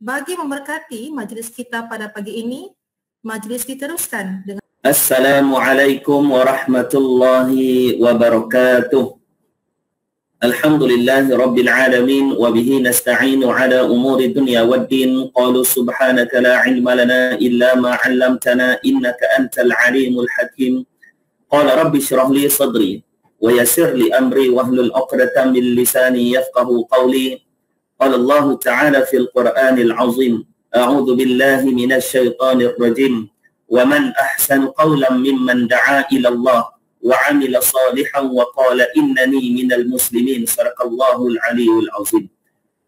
Bagi memberkati majlis kita pada pagi ini, majlis diteruskan dengan Assalamualaikum warahmatullahi wabarakatuh. Alhamdulillahi rabbil alamin wa bihi nasta'inu ala umuri dunya waddin. Qalu subhanaka la ilma lana illa ma 'allamtana innaka antal alimul hakim. Qala rabbi shrah li sadri wa yassir li amri wahlul 'uqdatam min lisani yafqahu qawli. Qala Allah ta'ala fil Qur'anil 'azim. A'udzu billahi minasy syaithanir rajim. Wa man ahsanu qawlan mimman da'a ila Allah wa 'amila salihan wa qala innani minal muslimin. Sadaqallahul 'aliyyul 'azim.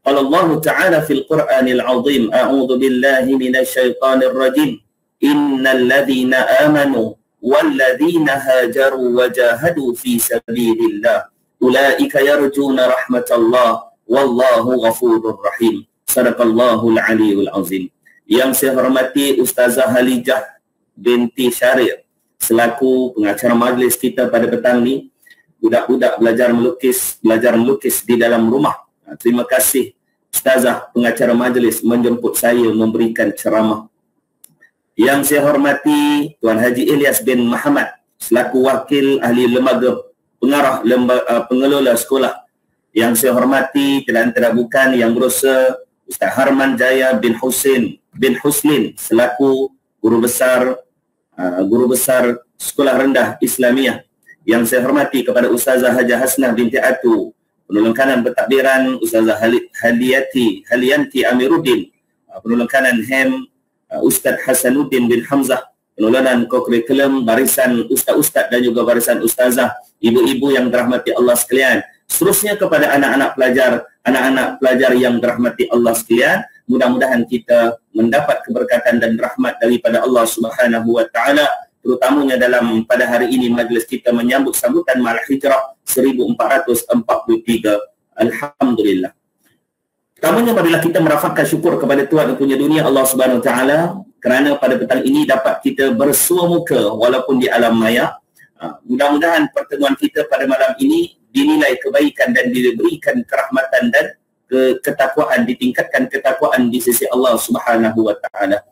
Qala Allah ta'ala fil Qur'anil 'azim. A'udzu billahi minasy syaithanir rajim. Innal ladzina amanu wal ladzina hajaru wa jahadu fi sabilillah ulaika yarjuna rahmatallah wallahu ghafurur rahim. Sadaqallahul 'aliyyul 'azim. Yang saya hormati Ustazah Halijah binti Syarif selaku pengacara majlis kita pada petang ni, budak-budak belajar melukis di dalam rumah. Terima kasih Ustazah pengacara majlis menjemput saya memberikan ceramah. Yang saya hormati Tuan Haji Ilyas bin Muhammad selaku wakil ahli lembaga pengarah pengelola sekolah. Yang saya hormati tidak bukan yang berusaha Ustaz Harman Jaya bin Huslin selaku guru besar Sekolah Rendah Islamiah. Yang saya hormati kepada Ustazah Hajah Hasnah binti Atu, penolong kanan pentadbiran Ustazah Halianti Amiruddin, penolong kanan HEM Ustaz Hasanuddin bin Hamzah, penolongan kokurikulum barisan ustaz-ustaz dan juga barisan ustazah, ibu-ibu yang dirahmati Allah sekalian. Seterusnya kepada anak-anak pelajar yang dirahmati Allah sekalian, mudah-mudahan kita mendapat keberkatan dan rahmat daripada Allah Subhanahu wa taala, terutamanya dalam pada hari ini majlis kita menyambut sambutan Ma'al Hijrah 1443. Alhamdulillah. Pertamanya apabila kita merafakkan syukur kepada Tuhan yang punya dunia Allah Subhanahu wa taala kerana pada petang ini dapat kita bersua muka walaupun di alam maya. Mudah-mudahan pertemuan kita pada malam ini dinilai kebaikan dan diberikan kerahmatan dan ketakwaan, ditingkatkan ketakwaan di sisi Allah Subhanahu wa taala.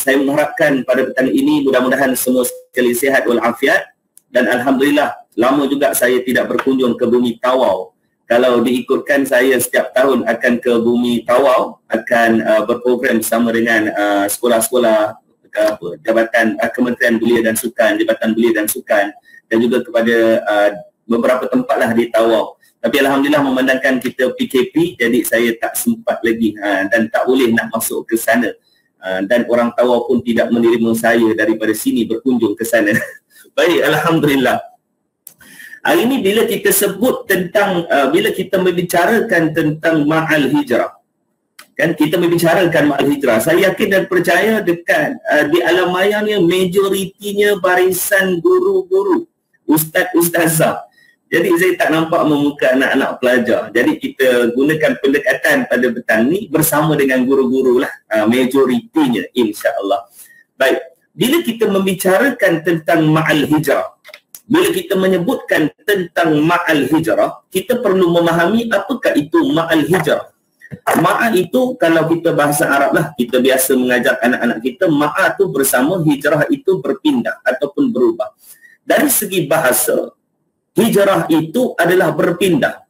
Saya mengharapkan pada petang ini mudah-mudahan semua sekali sihat walafiat, dan alhamdulillah lama juga saya tidak berkunjung ke bumi Tawau. Kalau diikutkan, saya setiap tahun akan ke bumi Tawau, akan berprogram bersama dengan sekolah-sekolah Jabatan Kementerian Belia dan Sukan, Jabatan Belia dan Sukan, dan juga kepada beberapa tempatlah di Tawau. Tapi alhamdulillah memandangkan kita PKP, jadi saya tak sempat lagi dan tak boleh nak masuk ke sana. Dan orang Tawau pun tidak menerima saya daripada sini berkunjung ke sana. Baik, alhamdulillah. Hari ini bila kita sebut tentang bila kita membicarakan tentang Ma'al Hijrah, kan kita membicarakan Ma'al Hijrah, saya yakin dan percaya dekat di alam maya ni majoritinya barisan guru-guru, ustaz-ustazah. Jadi saya tak nampak memuka anak-anak pelajar. Jadi kita gunakan pendekatan pada petang ni bersama dengan guru-guru lah, majoritinya insya-Allah. Baik, bila kita membicarakan tentang Ma'al Hijrah, bila kita menyebutkan tentang Ma'al Hijrah, kita perlu memahami apakah itu Ma'al Hijrah. Ma'a itu kalau kita bahasa Arab lah, kita biasa mengajar anak-anak kita, ma'a tu bersama, hijrah itu berpindah ataupun berubah. Dari segi bahasa, hijrah itu adalah berpindah.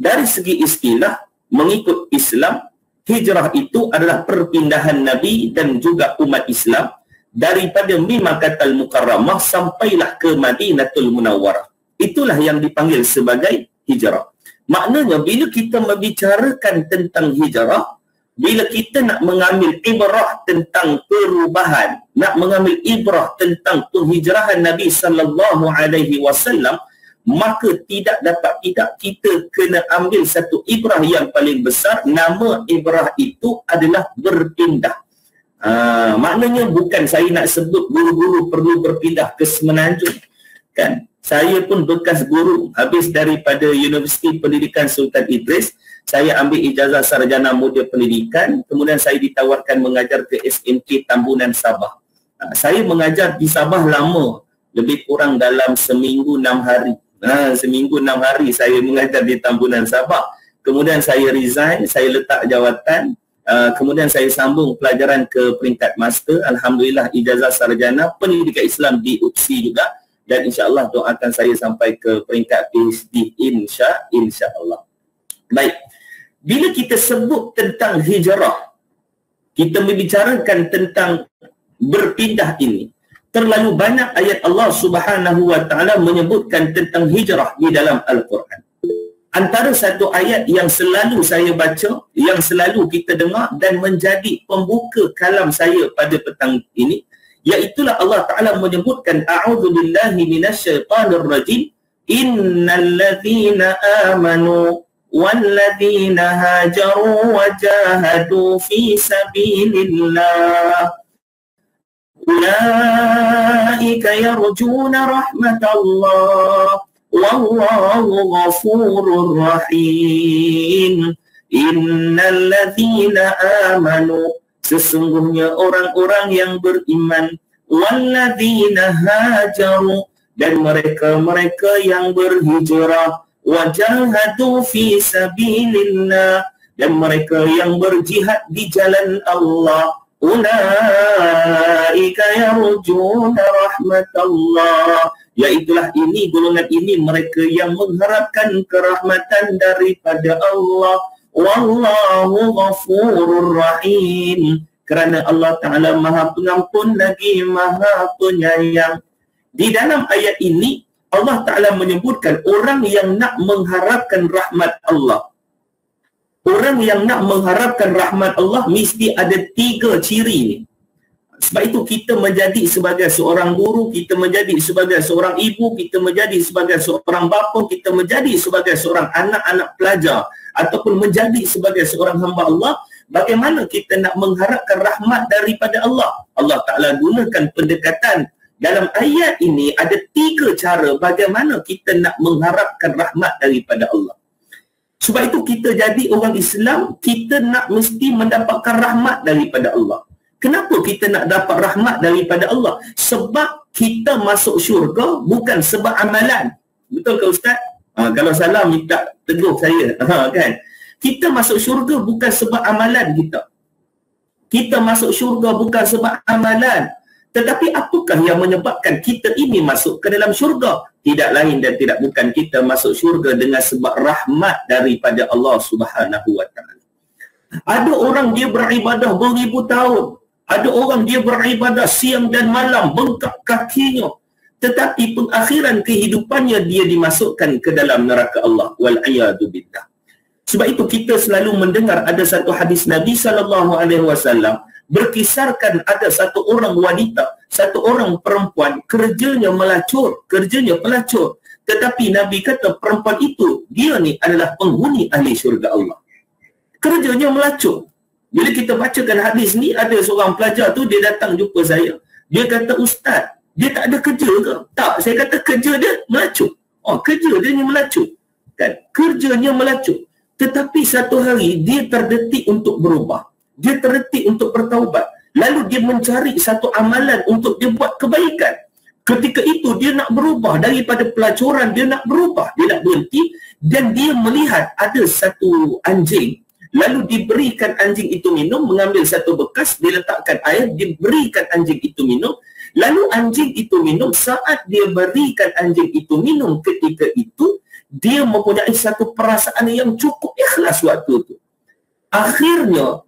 Dari segi istilah, mengikut Islam, hijrah itu adalah perpindahan Nabi dan juga umat Islam daripada Makkahul Mukarramah sampailah ke Madinatul Munawwarah. Itulah yang dipanggil sebagai hijrah. Maknanya bila kita membicarakan tentang hijrah, bila kita nak mengambil ibrah tentang perubahan, nak mengambil ibrah tentang penghijrahan Nabi sallallahu alaihi wasallam, maka tidak dapat tidak kita kena ambil satu ibrah yang paling besar. Nama ibrah itu adalah berpindah. Maknanya bukan saya nak sebut guru-guru perlu berpindah ke Semenanjung, kan? Saya pun bekas guru, habis daripada Universiti Pendidikan Sultan Idris, saya ambil ijazah sarjana muda pendidikan, kemudian saya ditawarkan mengajar ke SMK Tambunan Sabah. Saya mengajar di Sabah lama, lebih kurang dalam seminggu 6 hari. Seminggu 6 hari saya mengajar di Tambunan Sabah. Kemudian saya resign, saya letak jawatan Kemudian saya sambung pelajaran ke peringkat master. Alhamdulillah ijazah sarjana pendidikan Islam di UPSI juga, dan insya-Allah doakan saya sampai ke peringkat PhD insya-Allah. Baik. Bila kita sebut tentang hijrah, kita membicarakan tentang berpindah ini. Terlalu banyak ayat Allah Subhanahu wa taala menyebutkan tentang hijrah di dalam Al-Quran. Antara satu ayat yang selalu saya baca, yang selalu kita dengar dan menjadi pembuka kalam saya pada petang ini, iaitulah Allah Ta'ala menyebutkan a'udzubillahi minasyaitanir rajim, innalladzina amanu walladzina hajaru wajahadu fi sabilillah ulaika yarjuna rahmatallah wallahu ghafurur rahim. Innalladzina amanu, sesungguhnya orang-orang yang beriman, walladzina hajaru, dan mereka-mereka yang berhijrah, wajahadu fi sabilillah, dan mereka yang berjihad di jalan Allah, ulaika yarjuna rahmatallah, yaitulah ini, golongan ini mereka yang mengharapkan kerahmatan daripada Allah. Wallahu ghafurur rahim, kerana Allah Ta'ala Maha Pengampun lagi Maha Penyayang. Di dalam ayat ini Allah Ta'ala menyebutkan orang yang nak mengharapkan rahmat Allah. Orang yang nak mengharapkan rahmat Allah mesti ada 3 ciri ni. Sebab itu kita menjadi sebagai seorang guru, kita menjadi sebagai seorang ibu, kita menjadi sebagai seorang bapa, kita menjadi sebagai seorang anak-anak pelajar ataupun menjadi sebagai seorang hamba Allah, bagaimana kita nak mengharapkan rahmat daripada Allah. Allah Ta'ala gunakan pendekatan dalam ayat ini, ada 3 cara bagaimana kita nak mengharapkan rahmat daripada Allah. Sebab itu kita jadi orang Islam, kita nak mesti mendapatkan rahmat daripada Allah. Kenapa kita nak dapat rahmat daripada Allah? Sebab kita masuk syurga bukan sebab amalan. Betul ke Ustaz? Kalau salah minta tegur saya. Kan? Kita masuk syurga bukan sebab amalan kita. Kita masuk syurga bukan sebab amalan. Tetapi apakah yang menyebabkan kita ini masuk ke dalam syurga? Tidak lain dan tidak bukan kita masuk syurga dengan sebab rahmat daripada Allah Subhanahu wa taala. Ada orang dia beribadah beribu tahun. Ada orang dia beribadah siang dan malam, bengkak kakinya. Tetapi pengakhiran kehidupannya dia dimasukkan ke dalam neraka Allah. Wal'iyadu billah. Sebab itu kita selalu mendengar ada satu hadis Nabi SAW berkisarkan ada satu orang wanita, satu orang perempuan, kerjanya melacur, kerjanya pelacur. Tetapi Nabi kata perempuan itu, dia ni adalah penghuni ahli syurga Allah. Kerjanya melacur. Bila kita bacakan hadis ni, ada seorang pelajar tu, dia datang jumpa saya. Dia kata, Ustaz, dia tak ada kerja ke? Tak, saya kata kerja dia melacur. Oh, kerja dia ni melacur. Kan? Kerjanya melacur. Tetapi satu hari, dia terdetik untuk berubah. Dia terdetik untuk bertaubat. Lalu dia mencari satu amalan untuk dia buat kebaikan. Ketika itu, dia nak berubah daripada pelacuran, dia nak berubah. Dia nak berhenti. Dan dia melihat ada satu anjing. Lalu diberikan anjing itu minum, mengambil satu bekas, diletakkan air, diberikan anjing itu minum. Lalu anjing itu minum, saat dia berikan anjing itu minum ketika itu, dia mempunyai satu perasaan yang cukup ikhlas waktu itu. Akhirnya,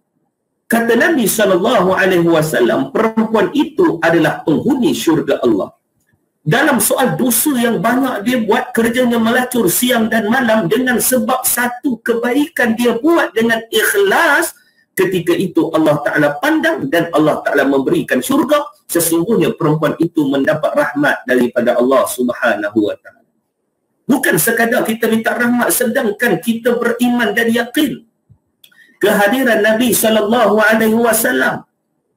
kata Nabi SAW, perempuan itu adalah penghuni syurga Allah. Dalam soal dosa yang banyak dia buat, kerjanya melacur siang dan malam, dengan sebab satu kebaikan dia buat dengan ikhlas, ketika itu Allah Ta'ala pandang dan Allah Ta'ala memberikan syurga. Sesungguhnya perempuan itu mendapat rahmat daripada Allah Subhanahu wa Ta'ala. Bukan sekadar kita minta rahmat, sedangkan kita beriman dan yakin kehadiran Nabi SAW.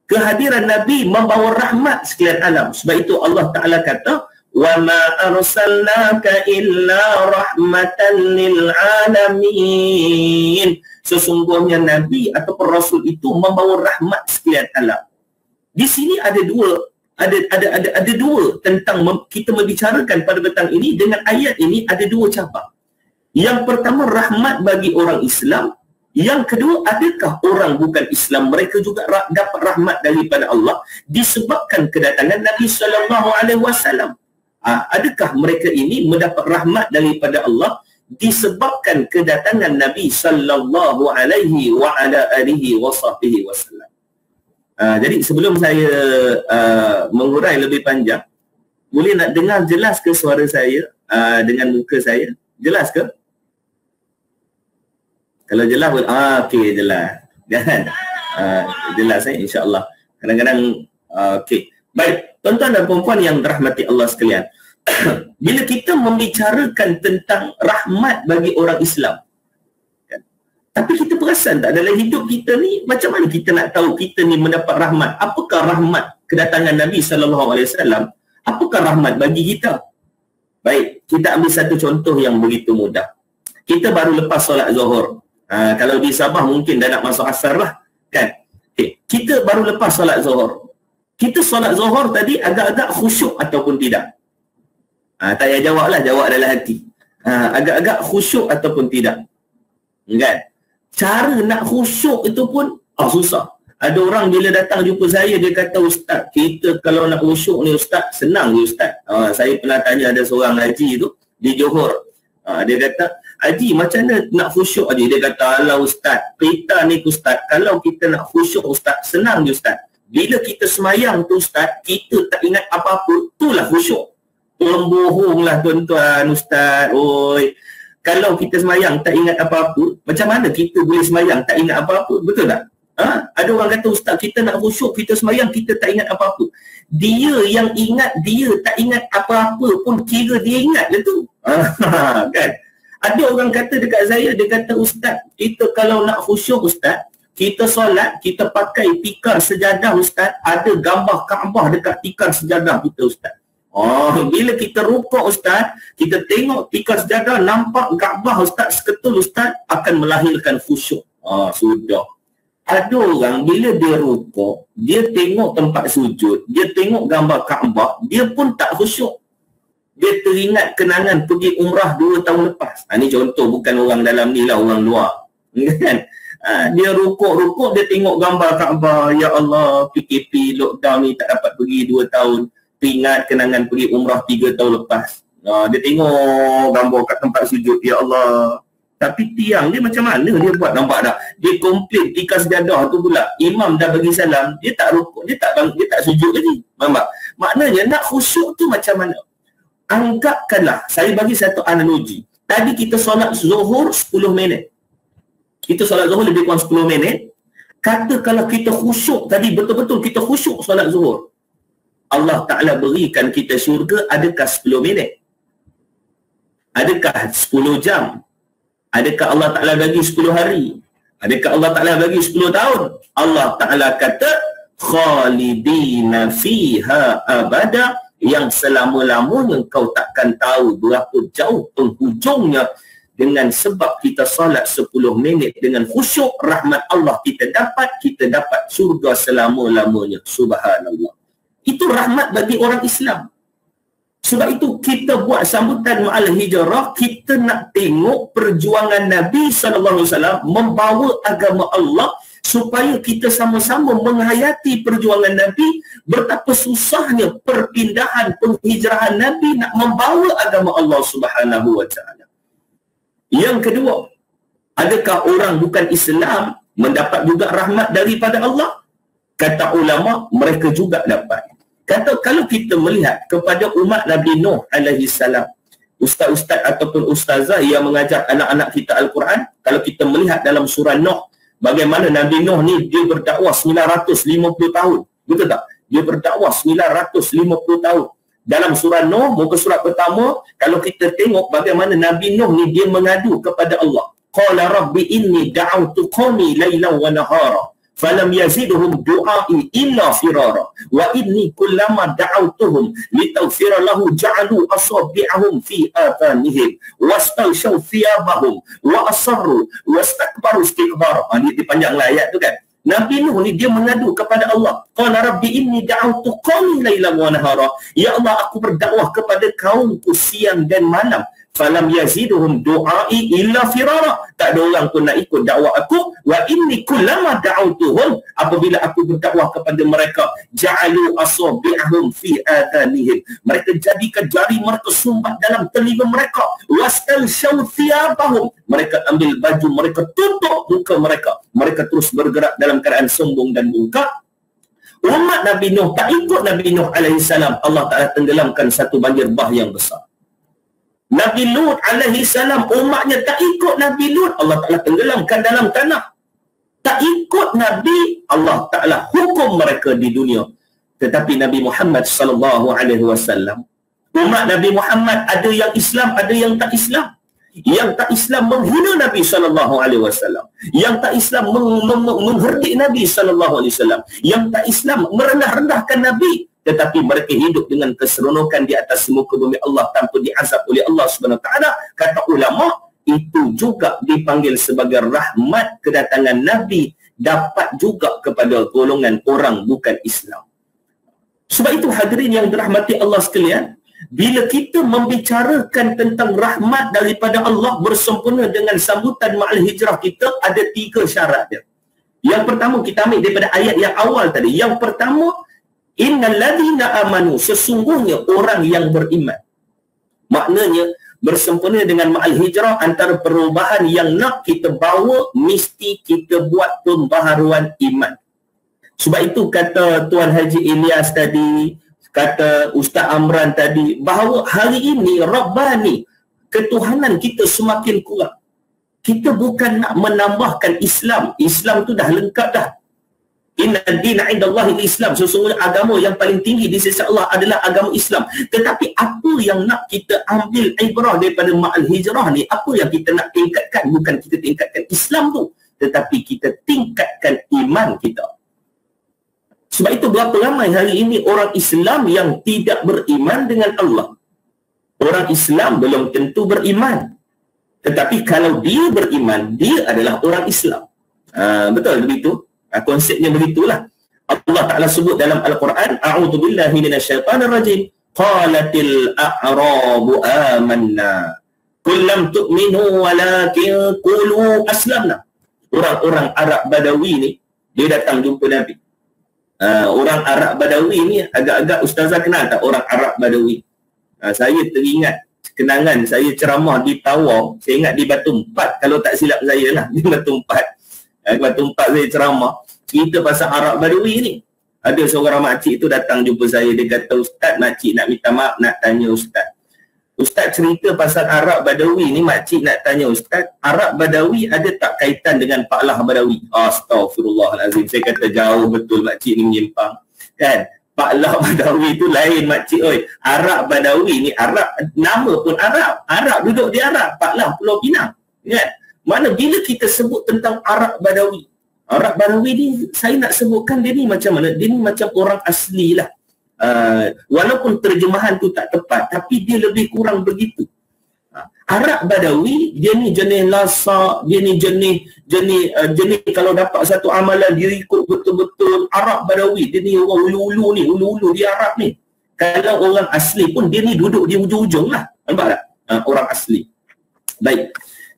Kehadiran Nabi membawa rahmat sekalian alam. Sebab itu Allah Ta'ala kata, وَمَا أَرْسَلْنَاكَ إِلَّا رَحْمَةً لِلْعَالَمِينَ. Sesungguhnya Nabi ataupun Rasul itu membawa rahmat sekalian alam. Di sini ada dua tentang kita membicarakan pada petang ini. Dengan ayat ini ada dua cabang. Yang pertama, rahmat bagi orang Islam. Yang kedua, adakah orang bukan Islam mereka juga dapat rahmat daripada Allah disebabkan kedatangan Nabi sallallahu alaihi wasallam? Adakah mereka ini mendapat rahmat daripada Allah disebabkan kedatangan Nabi sallallahu alaihi wa ala alihi wasahbihi wasallam? Jadi sebelum saya mengurai lebih panjang, boleh nak dengar jelas ke suara saya dengan muka saya? Jelas ke? Kalau jelas, okey, jelas. Kan? Jelas insya-Allah. Kadang-kadang okey. Baik, tuan-tuan dan puan-puan yang dirahmati Allah sekalian. Bila kita membicarakan tentang rahmat bagi orang Islam, kan? Tapi kita perasan tak dalam hidup kita ni, macam mana kita nak tahu kita ni mendapat rahmat? Apakah rahmat kedatangan Nabi sallallahu alaihi wasallam? Apakah rahmat bagi kita? Baik, kita ambil satu contoh yang begitu mudah. Kita baru lepas solat Zuhur. Kalau di Sabah mungkin dah nak masuk asar lah, kan? Okay. Kita baru lepas solat Zuhur. Kita solat Zuhur tadi agak-agak khusyuk ataupun tidak? Tak payah jawab lah, jawab dalam hati. Agak-agak khusyuk ataupun tidak? Kan? Cara nak khusyuk itu pun susah. Ada orang bila datang jumpa saya, dia kata, "Ustaz, kita kalau nak khusyuk ni Ustaz, senang je Ustaz." Saya pernah tanya ada seorang haji tu di Johor. Dia kata, "Haji, macam mana nak khusyuk Haji?" Dia kata, "Alah Ustaz, kita ni Ustaz, kalau kita nak khusyuk Ustaz, senang je Ustaz. Bila kita semayang tu Ustaz, kita tak ingat apa-apa, itulah khusyuk." Bohonglah tuan-tuan, Ustaz. Oi, kalau kita semayang tak ingat apa-apa, macam mana kita boleh semayang tak ingat apa-apa? Betul tak? Ada orang kata, "Ustaz, kita nak khusyuk, kita semayang, kita tak ingat apa-apa." Dia yang ingat dia tak ingat apa-apa pun kira dia ingat je tu. Kan? Ada orang kata dekat saya, dia kata, "Ustaz, kita kalau nak khusyuk Ustaz, kita solat, kita pakai tikar sejadah Ustaz, ada gambar Kaabah dekat tikar sejadah kita Ustaz. Bila kita rukuk Ustaz, kita tengok tikar sejadah, nampak Kaabah Ustaz seketul Ustaz, akan melahirkan khusyuk." Sudah. Ada orang bila dia rukuk, dia tengok tempat sujud, dia tengok gambar Kaabah, dia pun tak khusyuk. Dia teringat kenangan pergi umrah 2 tahun lepas. Ni contoh, bukan orang dalam ni lah, orang luar. Kan? Dia rukuk-rukuk, dia tengok gambar Kaabah, ya Allah, PKP, lockdown ni tak dapat pergi 2 tahun. Teringat kenangan pergi umrah 3 tahun lepas. Dia tengok gambar kat tempat sujud, ya Allah. Tapi tiang dia macam mana dia buat, nampak tak? Dia komplain tikar sejadah tu pula. Imam dah bagi salam, dia tak rukuk, dia tak sujud lagi. Nampak? Maknanya nak khusyuk tu macam mana? Anggapkanlah, saya bagi satu analogi. Tadi kita solat Zuhur 10 minit. Kita solat Zuhur lebih kurang 10 minit. Kata kalau kita khusyuk tadi, betul-betul kita khusyuk solat Zuhur, Allah Ta'ala berikan kita syurga, adakah 10 minit? Adakah 10 jam? Adakah Allah Ta'ala bagi 10 hari? Adakah Allah Ta'ala bagi 10 tahun? Allah Ta'ala kata, khalidina fiha abada, yang selama-lamanya kau takkan tahu berapa jauh penghujungnya. Dengan sebab kita salat 10 minit dengan khusyuk, rahmat Allah kita dapat surga selama-lamanya. Subhanallah. Itu rahmat bagi orang Islam. Sebab itu kita buat sambutan Ma'al Hijrah, kita nak tengok perjuangan Nabi SAW membawa agama Allah, supaya kita sama-sama menghayati perjuangan Nabi, betapa susahnya perpindahan penghijrahan Nabi nak membawa agama Allah Subhanahu wa taala. Yang kedua, adakah orang bukan Islam mendapat juga rahmat daripada Allah? Kata ulama, mereka juga dapat. Kata kalau kita melihat kepada umat Nabi Nuh alaihi salam, ustaz-ustaz ataupun ustazah yang mengajar anak-anak kita Al-Quran, kalau kita melihat dalam surah Nuh, bagaimana Nabi Nuh ni dia berdakwah 950 tahun. Betul tak? Dia berdakwah 950 tahun. Dalam surah Nuh, muka surat pertama, kalau kita tengok bagaimana Nabi Nuh ni dia mengadu kepada Allah. Qala rabbi inni da'awtu qawmi laylan wa nahara falam yazidhum du'ai illa firara wa inni kullama da'awtuhum litaghfira lahu ja'alu asabi'ahum fi athanihim wastaghshaw thiyabahum wa asarru wastakbaru istikbara. Ini panjanglah ayat tu kan. Nabi Nuh ni dia mengadu kepada Allah. Qala rabbi inni da'awtu qawmi laylan wa nahara. Ya Allah, aku berdakwah kepada kaumku siang dan malam. falam yaziduhum du'ai illa firara. Tak ada orang pun nak ikut dakwah aku. Wa inni kullama da'autuhum, apabila aku berdakwah kepada mereka, ja'alu asabi'ahum fi adhanihim, mereka jadikan jari mereka sumbat dalam telinga mereka. Wastal syawthiyabahum, mereka ambil baju mereka, tutup muka mereka. Mereka terus bergerak dalam keadaan sombong dan bungkak. Umat Nabi Nuh tak ikut Nabi Nuh alaihissalam, Allah Ta'ala tenggelamkan satu banjir bah yang besar. Nabi Lut alaihissalam, umatnya tak ikut Nabi Lut, Allah Ta'ala tenggelamkan dalam tanah. Tak ikut Nabi, Allah Ta'ala hukum mereka di dunia. Tetapi Nabi Muhammad sallallahu alaihi wasallam, umat Nabi Muhammad ada yang Islam, ada yang tak Islam. Yang tak Islam menghina Nabi sallallahu alaihi wasallam, yang tak Islam mengherdik Nabi sallallahu alaihi wasallam, yang tak Islam merendah-rendahkan Nabi, tetapi mereka hidup dengan keseronokan di atas muka bumi Allah tanpa diazab oleh Allah Subhanahu wa taala. Kata ulama, itu juga dipanggil sebagai rahmat kedatangan Nabi, dapat juga kepada golongan orang bukan Islam. Sebab itu hadirin yang dirahmati Allah sekalian, bila kita membicarakan tentang rahmat daripada Allah bersempena dengan sambutan ma'al hijrah kita, ada 3 syarat dia. Yang pertama, kita ambil daripada ayat yang awal tadi. Yang pertama, innal ladzina amanu, sesungguhnya orang yang beriman. Maknanya bersempena dengan ma'al hijrah, antara perubahan yang nak kita bawa, mesti kita buat pembaharuan iman. Sebab itu kata Tuan Haji Ilyas tadi, kata Ustaz Amran tadi, bahawa hari ini Rabbani, ketuhanan kita semakin kuat. Kita bukan nak menambahkan Islam. Islam tu dah lengkap dah. Inna ad-dina 'indallahi al-Islam, sesungguhnya agama yang paling tinggi di sisi Allah adalah agama Islam. Tetapi apa yang nak kita ambil ibrah daripada ma'al hijrah ni, apa yang kita nak tingkatkan? Bukan kita tingkatkan Islam tu, tetapi kita tingkatkan iman kita. Sebab itu berapa ramai hari ini orang Islam yang tidak beriman dengan Allah. Orang Islam belum tentu beriman, tetapi kalau dia beriman, dia adalah orang Islam. Betul begitu? Konsepnya begitulah. Allah Ta'ala sebut dalam Al-Quran, a'udzu billahi minasyaitanir rajim, qalatil a'rabu amanna qul lam tu'minu walakin qulu aslamna. Orang-orang Arab Badawi ni, dia datang jumpa Nabi. Orang Arab Badawi ni, agak-agak ustazah kenal tak orang Arab Badawi? Saya teringat kenangan saya ceramah di Tawau. Saya ingat di Batu Empat, kalau tak silap saya lah, di Batu Empat. Batu Empat saya ceramah, cerita pasal Arab Badawi ni. Ada seorang makcik tu datang jumpa saya. Dia kata, Ustaz, makcik nak minta maaf, nak tanya Ustaz. Ustaz cerita pasal Arab Badawi ni, makcik nak tanya Ustaz, Arab Badawi ada tak kaitan dengan Pak Lah Badawi? Astaghfirullahalazim. Saya kata jauh betul makcik ni menyimpang. Kan? Pak Lah Badawi tu lain makcik. Oi, Arab Badawi ni, Arab, nama pun Arab. Arab duduk di Arab. Pak Lah Pulau Pinang. Kan? Mana bila kita sebut tentang Arab Badawi, Arab Badawi ni saya nak sebutkan dia ni macam mana? Dia ni macam orang asli lah. Walaupun terjemahan tu tak tepat, tapi dia lebih kurang begitu. Arab Badawi, dia ni jenis lasak, dia ni jenis kalau dapat satu amalan dia ikut betul-betul. Arab Badawi, dia ni orang ulu-ulu di Arab ni. Kalau orang asli pun dia ni duduk di ujung-ujung lah. Nampak tak? Orang asli. Baik.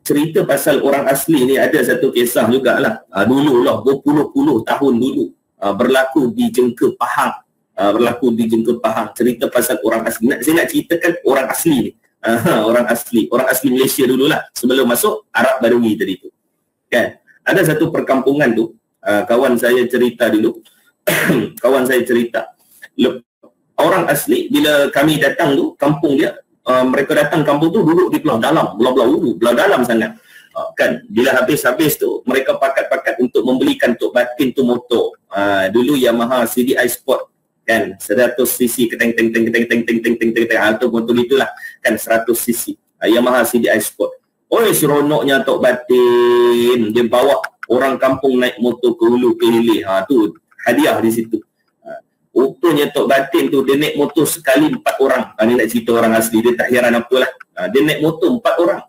Cerita pasal orang asli ni ada satu kisah jugalah. Dululah, berpuluh-puluh tahun dulu. Berlaku di Jengka Pahang. Cerita pasal orang asli. Saya nak ceritakan orang asli ni. Orang asli Malaysia dululah, sebelum masuk Arab Badawi tadi tu. Kan? Ada satu perkampungan tu, kawan saya cerita dulu. Orang asli, bila kami datang tu, kampung dia, mereka datang kampung tu duduk di belah dalam sangat. Kan, bila habis tu mereka pakat-pakat untuk membelikan tok batin tu motor. Dulu Yamaha CDI Sport kan, 100cc keteng tu motor itulah kan, 100cc Yamaha CDI Sport. Oi, seronoknya tok batin, dia bawa orang kampung naik motor ke hulu ke hilir. Tu hadiah di situ. Rupanya tok batin tu dia naik motor sekali 4 orang. Ni nak cerita orang asli, dia tak heran apalah. Dia naik motor 4 orang.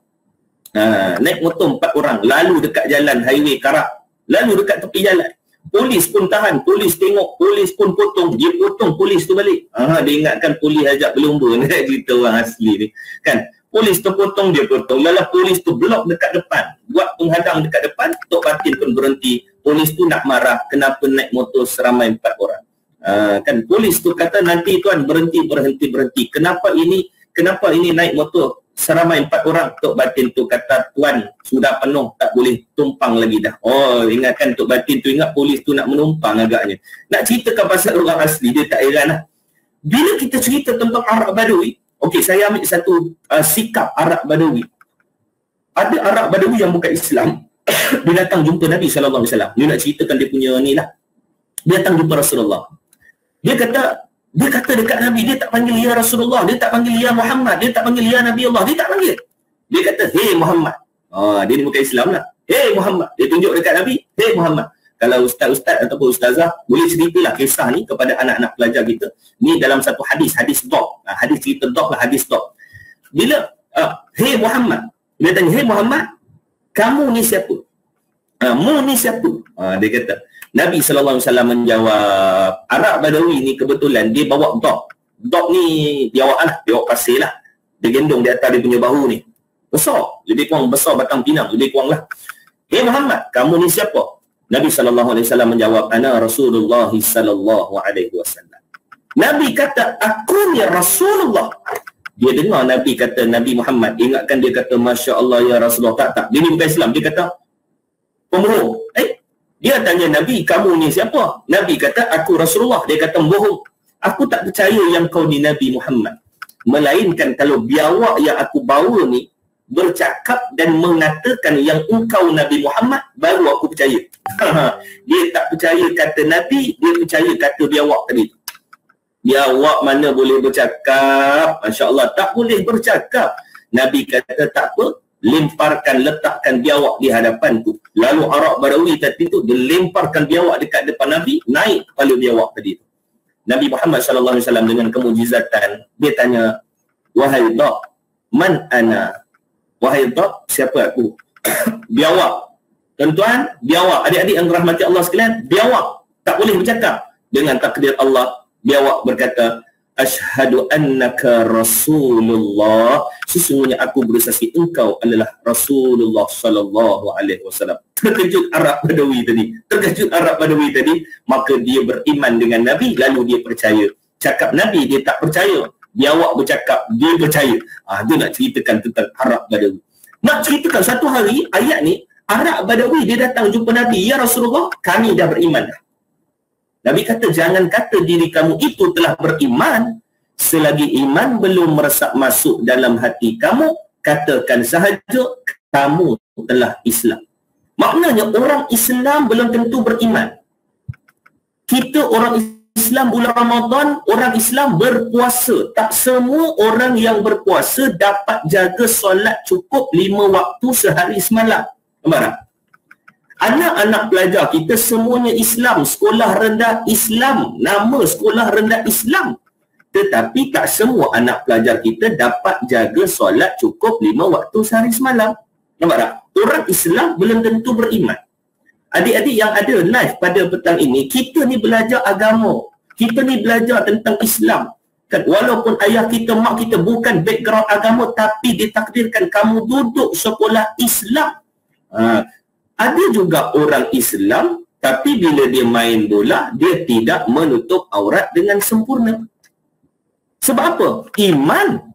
Naik motor 4 orang, lalu dekat jalan highway Karak, lalu dekat tepi jalan. Polis pun tahan, polis tengok, polis pun potong. Dia potong polis tu balik. Dia ingatkan polis ajak berlumba. Nak cerita orang asli ni. Kan? Polis tu potong, dia potong. Lalu polis tu blok dekat depan, buat penghadang dekat depan. Tok Batin pun berhenti. Polis tu nak marah, kenapa naik motor seramai 4 orang. Kan polis tu kata, nanti tuan berhenti. Kenapa ini naik motor seramai 4 orang. Tok Batin tu kata, tuan sudah penuh, tak boleh tumpang lagi dah. Oh, ingatkan Tok Batin tu ingat polis tu nak menumpang agaknya. Nak ceritakan pasal orang asli, dia tak heran lah. Bila kita cerita tentang Arab Badawi, okey, saya ambil satu sikap Arab Badawi. Ada Arab Badawi yang bukan Islam, dia datang jumpa Nabi SAW. Dia nak ceritakan dia punya ni lah. Dia datang jumpa Rasulullah. Dia kata dekat Nabi, dia tak panggil ya Rasulullah, dia tak panggil ya Muhammad, dia tak panggil ya Nabi Allah, dia tak panggil. Dia kata, hey Muhammad. Dia ni bukan Islam lah. Hey Muhammad. Dia tunjuk dekat Nabi, hey Muhammad. Kalau ustaz-ustaz ataupun ustazah boleh ceritalah kisah ni kepada anak-anak pelajar kita. Ni dalam satu hadis dok. Hadis cerita dok lah, hadis dok. Bila hey Muhammad, dia tanya, hey Muhammad, kamu ni siapa? Mu ni siapa? Dia kata, Nabi SAW menjawab, Arab Badawi ni kebetulan dia bawa dok. Dok ni dia bawa pasir lah. Dia gendong di atas dia punya bahu ni. Besar, lebih kurang besar batang pinang, lebih kurang lah. Hey Muhammad, kamu ni siapa? Nabi SAW menjawab, ana Rasulullah SAW. Nabi kata, aku ni Rasulullah. Dia dengar Nabi kata Nabi Muhammad. Ingatkan dia kata, Masya Allah ya Rasulullah. Tak. Dia ni bukan Islam. Dia kata, pembohong. Dia tanya Nabi, kamu ni siapa? Nabi kata, aku Rasulullah. Dia kata, bohong. Aku tak percaya yang kau ni Nabi Muhammad. Melainkan kalau biawak yang aku bawa ni bercakap dan mengatakan yang engkau Nabi Muhammad, baru aku percaya. Dia tak percaya kata Nabi, dia percaya kata biawak tadi. Biawak mana boleh bercakap? Masya Allah, tak boleh bercakap. Nabi kata tak apa, letakkan biawak di hadapanku. Lalu Arab Badawi tadi tu, dia lemparkan biawak dekat depan Nabi, naik kepala biawak tadi tu. Nabi Muhammad SAW dengan kemujizatan, dia tanya, wahai Dok, man ana? Wahai Dok, siapa aku? Biawak. Tuan-tuan, biawak. Adik-adik yang dirahmati Allah sekalian, biawak tak boleh bercakap. Dengan takdir Allah, biawak berkata, Ashhadu annaka Rasulullah. Sesungguhnya aku bersaksi engkau adalah Rasulullah SAW. Terkejut Arab Badawi tadi. Maka dia beriman dengan Nabi, lalu dia percaya. Cakap Nabi, dia tak percaya. Biawak bercakap, dia percaya. Dia nak ceritakan tentang Arab Badawi. Nak ceritakan satu hari, ayat ni, Arab Badawi dia datang jumpa Nabi. Ya Rasulullah, kami dah beriman dah. Nabi kata, jangan kata diri kamu itu telah beriman selagi iman belum meresap masuk dalam hati kamu. Katakan sahaja kamu telah Islam. Maknanya orang Islam belum tentu beriman. Kita orang Islam bulan Ramadan, orang Islam berpuasa. Tak semua orang yang berpuasa dapat jaga solat cukup 5 waktu sehari semalam. Nampak tak? Anak-anak pelajar kita semuanya Islam, sekolah rendah Islam, nama sekolah rendah Islam. Tetapi tak semua anak pelajar kita dapat jaga solat cukup 5 waktu sehari semalam. Nampak tak? Orang Islam belum tentu beriman. Adik-adik yang ada live pada petang ini, kita ni belajar agama. Kita ni belajar tentang Islam. Kan, walaupun ayah kita, mak kita bukan background agama, tapi ditakdirkan kamu duduk sekolah Islam. Ada juga orang Islam, tapi bila dia main bola, dia tidak menutup aurat dengan sempurna. Sebab apa? Iman.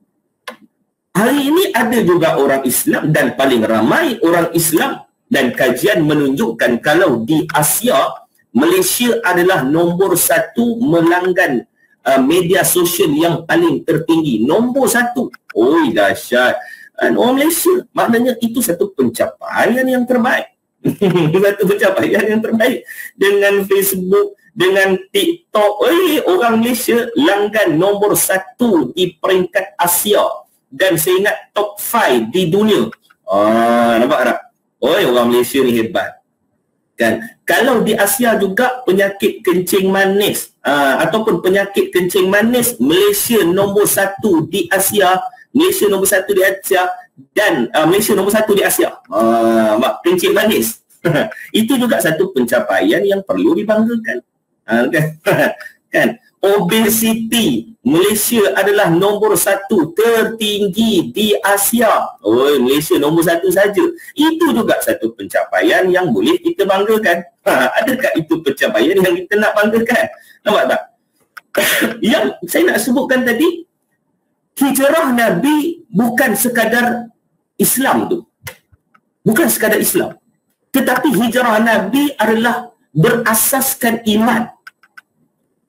Hari ini ada juga orang Islam, dan paling ramai orang Islam. Dan kajian menunjukkan kalau di Asia, Malaysia adalah nombor 1 melanggan media sosial yang paling tertinggi. Nombor 1. Oi, dahsyat. Orang Malaysia, maknanya itu satu pencapaian yang terbaik. Satu pencapaian yang terbaik. Dengan Facebook, dengan TikTok, orang Malaysia langgan nombor 1 di peringkat Asia. Dan saya ingat top 5 di dunia. Nampak tak? Orang Malaysia ni hebat. Kan? Kalau di Asia juga penyakit kencing manis ataupun penyakit kencing manis, Malaysia nombor 1 di Asia, Malaysia nombor 1 di Asia dan Malaysia nombor 1 di Asia. Kencing manis. Itu juga satu pencapaian yang perlu dibanggakan. Kan? obesiti. Malaysia adalah nombor 1 tertinggi di Asia. Oh, Malaysia nombor 1 saja. Itu juga satu pencapaian yang boleh kita banggakan. Adakah itu pencapaian yang kita nak banggakan? Nampak tak? Yang saya nak sebutkan tadi, hijrah Nabi bukan sekadar Islam tu. Bukan sekadar Islam. Tetapi hijrah Nabi adalah berasaskan iman.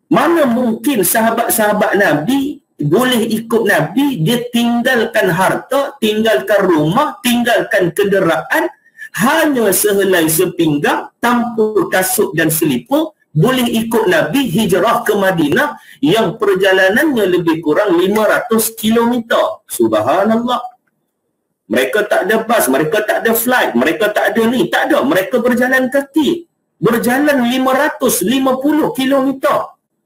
Mana mungkin sahabat-sahabat Nabi boleh ikut Nabi, dia tinggalkan harta, tinggalkan rumah, tinggalkan kenderaan, hanya sehelai sepinggang, tanpa kasut dan selipar, boleh ikut Nabi hijrah ke Madinah yang perjalanannya lebih kurang 500 km. Subhanallah. Mereka tak ada bas, mereka tak ada flight, mereka tak ada ni, tak ada. Mereka berjalan kaki. Berjalan 550 km.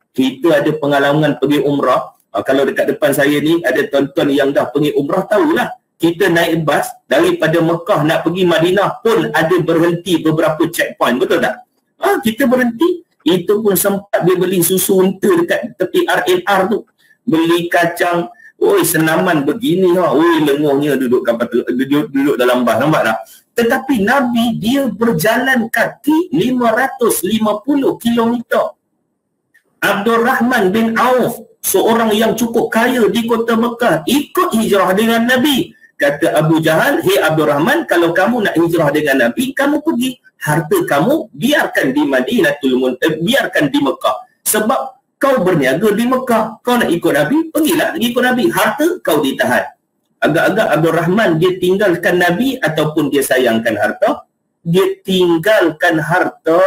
Kita ada pengalaman pergi umrah. Kalau dekat depan saya ni ada tuan-tuan yang dah pergi umrah, tahulah. Kita naik bas daripada Mekah nak pergi Madinah pun ada berhenti beberapa checkpoint. Betul tak? Kita berhenti. Itu pun sempat dia beli susu unta dekat tepi RNR tu. Beli kacang. Oi, senaman begini. Oi, lenguhnya duduk dalam bas. Nampak tak? Tetapi Nabi dia berjalan kaki 550 km. Abdul Rahman bin Auf, seorang yang cukup kaya di kota Mekah, ikut hijrah dengan Nabi. Kata Abu Jahal, "Hei Abdul Rahman, kalau kamu nak hijrah dengan Nabi, kamu pergi. Harta kamu biarkan di biarkan di Mekah. Sebab kau berniaga di Mekah. Kau nak ikut Nabi, pergilah ikut Nabi. Harta kau ditahan." Agak-agak Abdul Rahman dia tinggalkan Nabi ataupun dia sayangkan harta? Dia tinggalkan harta.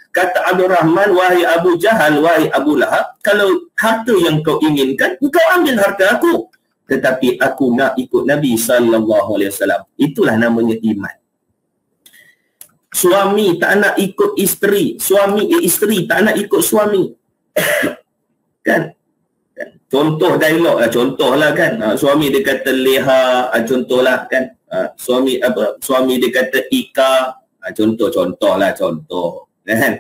Kata Abdul Rahman, "Wahai Abu Jahal, wahai Abu Lahab, kalau harta yang kau inginkan, kau ambil harta aku. Tetapi aku nak ikut Nabi SAW." Itulah namanya iman. Suami tak nak ikut isteri, isteri tak nak ikut suami. Kan? Contoh dialog lah, contohlah kan. Suami dia kata leha, contohlah kan. Suami dia kata ika, contohlah contoh. Kan?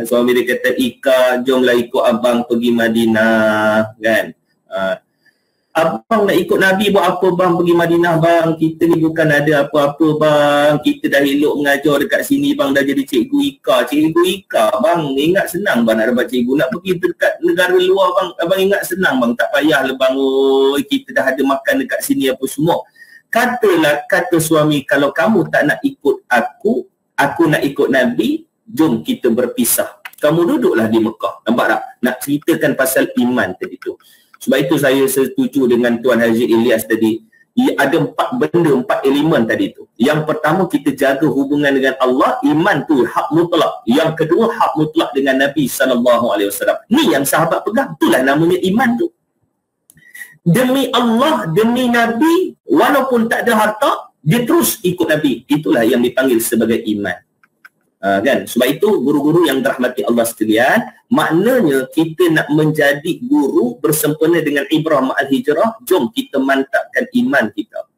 Suami dia kata, "Ika, jomlah ikut abang pergi Madinah." Kan? "Abang nak ikut Nabi buat apa bang pergi Madinah bang? Kita ni bukan ada apa-apa bang. Kita dah elok mengajar dekat sini bang, dah jadi cikgu Ika." Cikgu Ika bang, ingat senang bang nak dapat cikgu. Nak pergi dekat negara luar bang, abang ingat senang bang. Tak payahlah bang, oi, kita dah ada makan dekat sini apa semua. Kata suami, "Kalau kamu tak nak ikut aku nak ikut Nabi, jom kita berpisah. Kamu duduklah di Mekah." Nampak tak? Nak ceritakan pasal iman tadi tu. Sebab itu saya setuju dengan Tuan Haji Ilyas tadi. Ada 4 benda, 4 elemen tadi tu. Yang pertama, kita jaga hubungan dengan Allah. Iman tu hak mutlak. Yang kedua, hak mutlak dengan Nabi SAW. Ni yang sahabat pegang. Itulah namanya iman tu. Demi Allah, demi Nabi, walaupun tak ada harta, dia terus ikut Nabi. Itulah yang dipanggil sebagai iman. Kan? Sebab itu guru-guru yang dirahmati Allah sekalian, maknanya kita nak menjadi guru bersempena dengan ibrah ma'al hijrah, jom kita mantapkan iman kita,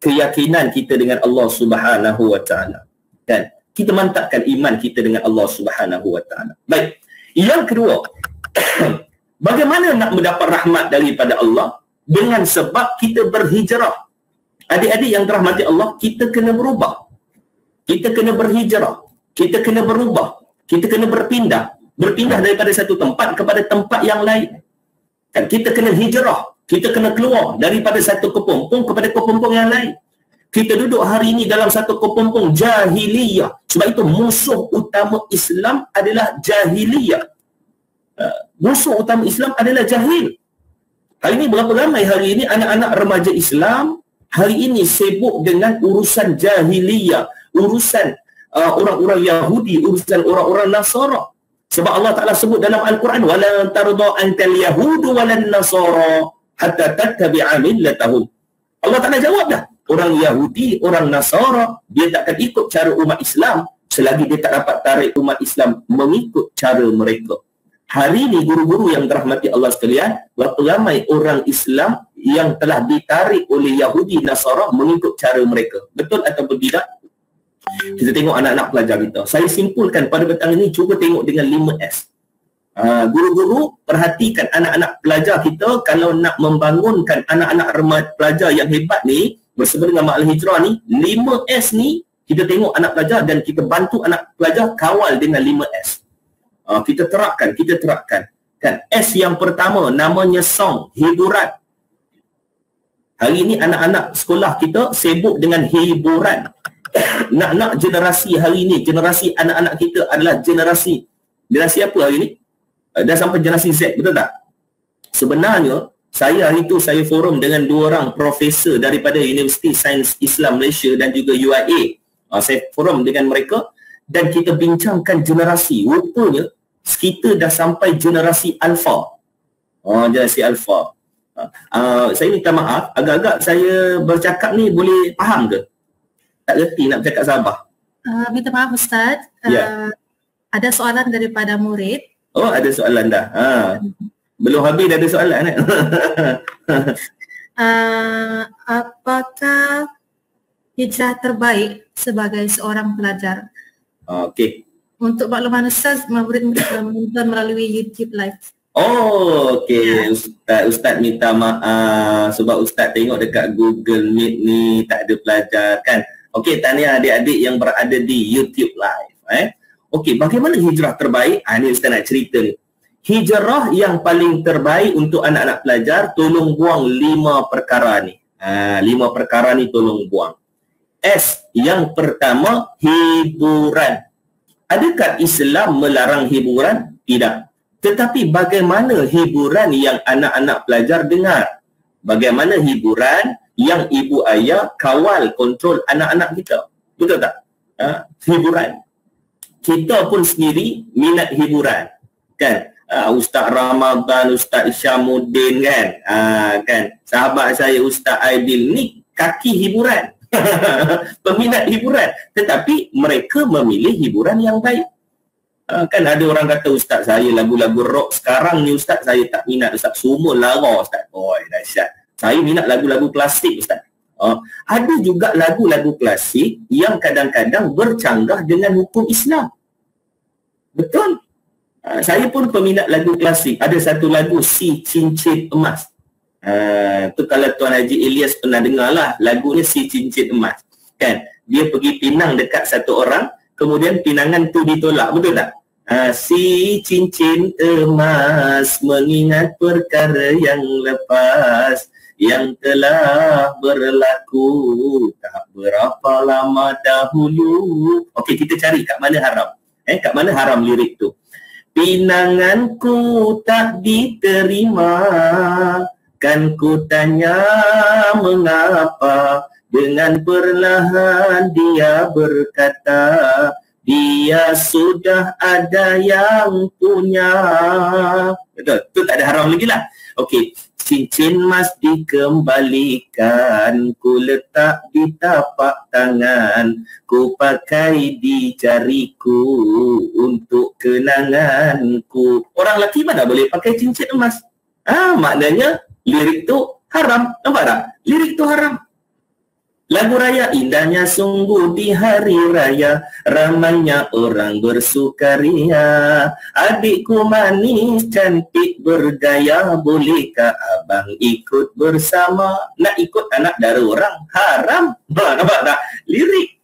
keyakinan kita dengan Allah Subhanahu wa taala. Kan? Kita mantapkan iman kita dengan Allah Subhanahu wa taala. Baik. Yang kedua, bagaimana nak mendapat rahmat daripada Allah? Dengan sebab kita berhijrah. Adik-adik yang dirahmati Allah, kita kena berubah. Kita kena berhijrah. Kita kena berubah. Kita kena berpindah. Berpindah daripada satu tempat kepada tempat yang lain. Kan? Kita kena hijrah. Kita kena keluar daripada satu kepompong kepada kepompong yang lain. Kita duduk hari ini dalam satu kepompong jahiliyah. Sebab itu musuh utama Islam adalah jahiliyah. Musuh utama Islam adalah jahil. Hari ini berapa ramai hari ini anak-anak remaja Islam hari ini sibuk dengan urusan jahiliyah. Urusan orang-orang Yahudi, urusan orang-orang Nasara. Sebab Allah Ta'ala sebut dalam Al-Quran, "Wala tarda ankal yahudu walan nasara hatta tattabi'a millatahum." Allah Ta'ala jawab dah. Orang Yahudi, orang Nasara, dia tak akan ikut cara umat Islam selagi dia tak dapat tarik umat Islam mengikut cara mereka. Hari ini guru-guru yang dirahmati Allah sekalian, berapa ramai orang Islam yang telah ditarik oleh Yahudi, Nasara mengikut cara mereka. Betul atau tidak? Kita tengok anak-anak pelajar kita. Saya simpulkan pada petang ini, cuba tengok dengan 5S. Guru-guru perhatikan anak-anak pelajar kita, kalau nak membangunkan anak-anak remaja pelajar yang hebat ni bersama dengan Mak Al-Hijrah ni, 5S ni kita tengok anak pelajar dan kita bantu anak pelajar kawal dengan 5S. Kita terapkan kan. S yang pertama namanya song, hiburan. Hari ni anak-anak sekolah kita sibuk dengan hiburan. Nak generasi hari ni, generasi anak-anak kita adalah generasi apa hari ni? Dah sampai generasi Z, betul tak? Sebenarnya saya hari tu saya forum dengan 2 orang profesor daripada Universiti Sains Islam Malaysia dan juga UIA. Saya forum dengan mereka dan kita bincangkan generasi. Rupanya kita dah sampai generasi alfa. Generasi alfa. Saya minta maaf, agak-agak saya bercakap ni boleh faham ke? Tak reti nak bercakap Sabah. Minta maaf Ustaz. Ada soalan daripada murid. Oh, ada soalan dah. Belum habis dah ada soalan. Apakah hijrah terbaik sebagai seorang pelajar? Okey. Untuk makluman Ustaz, murid-murid menonton melalui YouTube Live. Okey. Ustaz minta maaf sebab Ustaz tengok dekat Google Meet ni tak ada pelajar kan. Okey, tahniah adik-adik yang berada di YouTube Live. Okey, bagaimana hijrah terbaik? Ni Ustaz nak cerita ni. Hijrah yang paling terbaik untuk anak-anak pelajar, tolong buang 5 perkara ni. 5 perkara ni tolong buang. S, yang pertama, hiburan. Adakah Islam melarang hiburan? Tidak. Tetapi bagaimana hiburan yang anak-anak pelajar dengar? Bagaimana hiburan yang ibu ayah kawal kontrol anak-anak kita? Betul tak? Hiburan. Kita pun sendiri minat hiburan, kan? Ustaz Ramadan, Ustaz Isyamuddin kan? Kan? Sahabat saya Ustaz Aidil ni kaki hiburan. Peminat hiburan. Tetapi mereka memilih hiburan yang baik. Kan ada orang kata Ustaz saya lagu-lagu rock sekarang ni Ustaz saya tak minat Ustaz. Semua lara Ustaz. Dahsyat. Saya minat lagu-lagu klasik Ustaz. Ada juga lagu-lagu klasik yang kadang-kadang bercanggah dengan hukum Islam. Betul. Saya pun peminat lagu klasik. Ada satu lagu Si Cincin Emas. Tu kalau Tuan Haji Ilyas pernah dengar lah. Lagunya Si Cincin Emas. Kan? Dia pergi pinang dekat satu orang. Kemudian pinangan tu ditolak. Betul tak? Si cincin emas mengingat perkara yang lepas yang telah berlaku tak berapa lama dahulu. Okey, kita cari kat mana haram. Kat mana haram lirik tu. Pinanganku tak diterima, kan ku tanya mengapa. Dengan perlahan dia berkata, dia sudah ada yang punya. Betul, tu tak ada haram lagi lah. Okey, cincin emas dikembalikan, ku letak di tapak tangan, ku pakai di jariku untuk kenanganku. Orang lelaki mana boleh pakai cincin emas? Maknanya lirik tu haram. Nampak tak? Lirik tu haram. Lagu raya, indahnya sungguh di hari raya, ramainya orang bersukaria. Adikku manis, cantik, bergaya, bolehkah abang ikut bersama? Nak ikut anak dara orang, haram. Nampak tak? Lirik.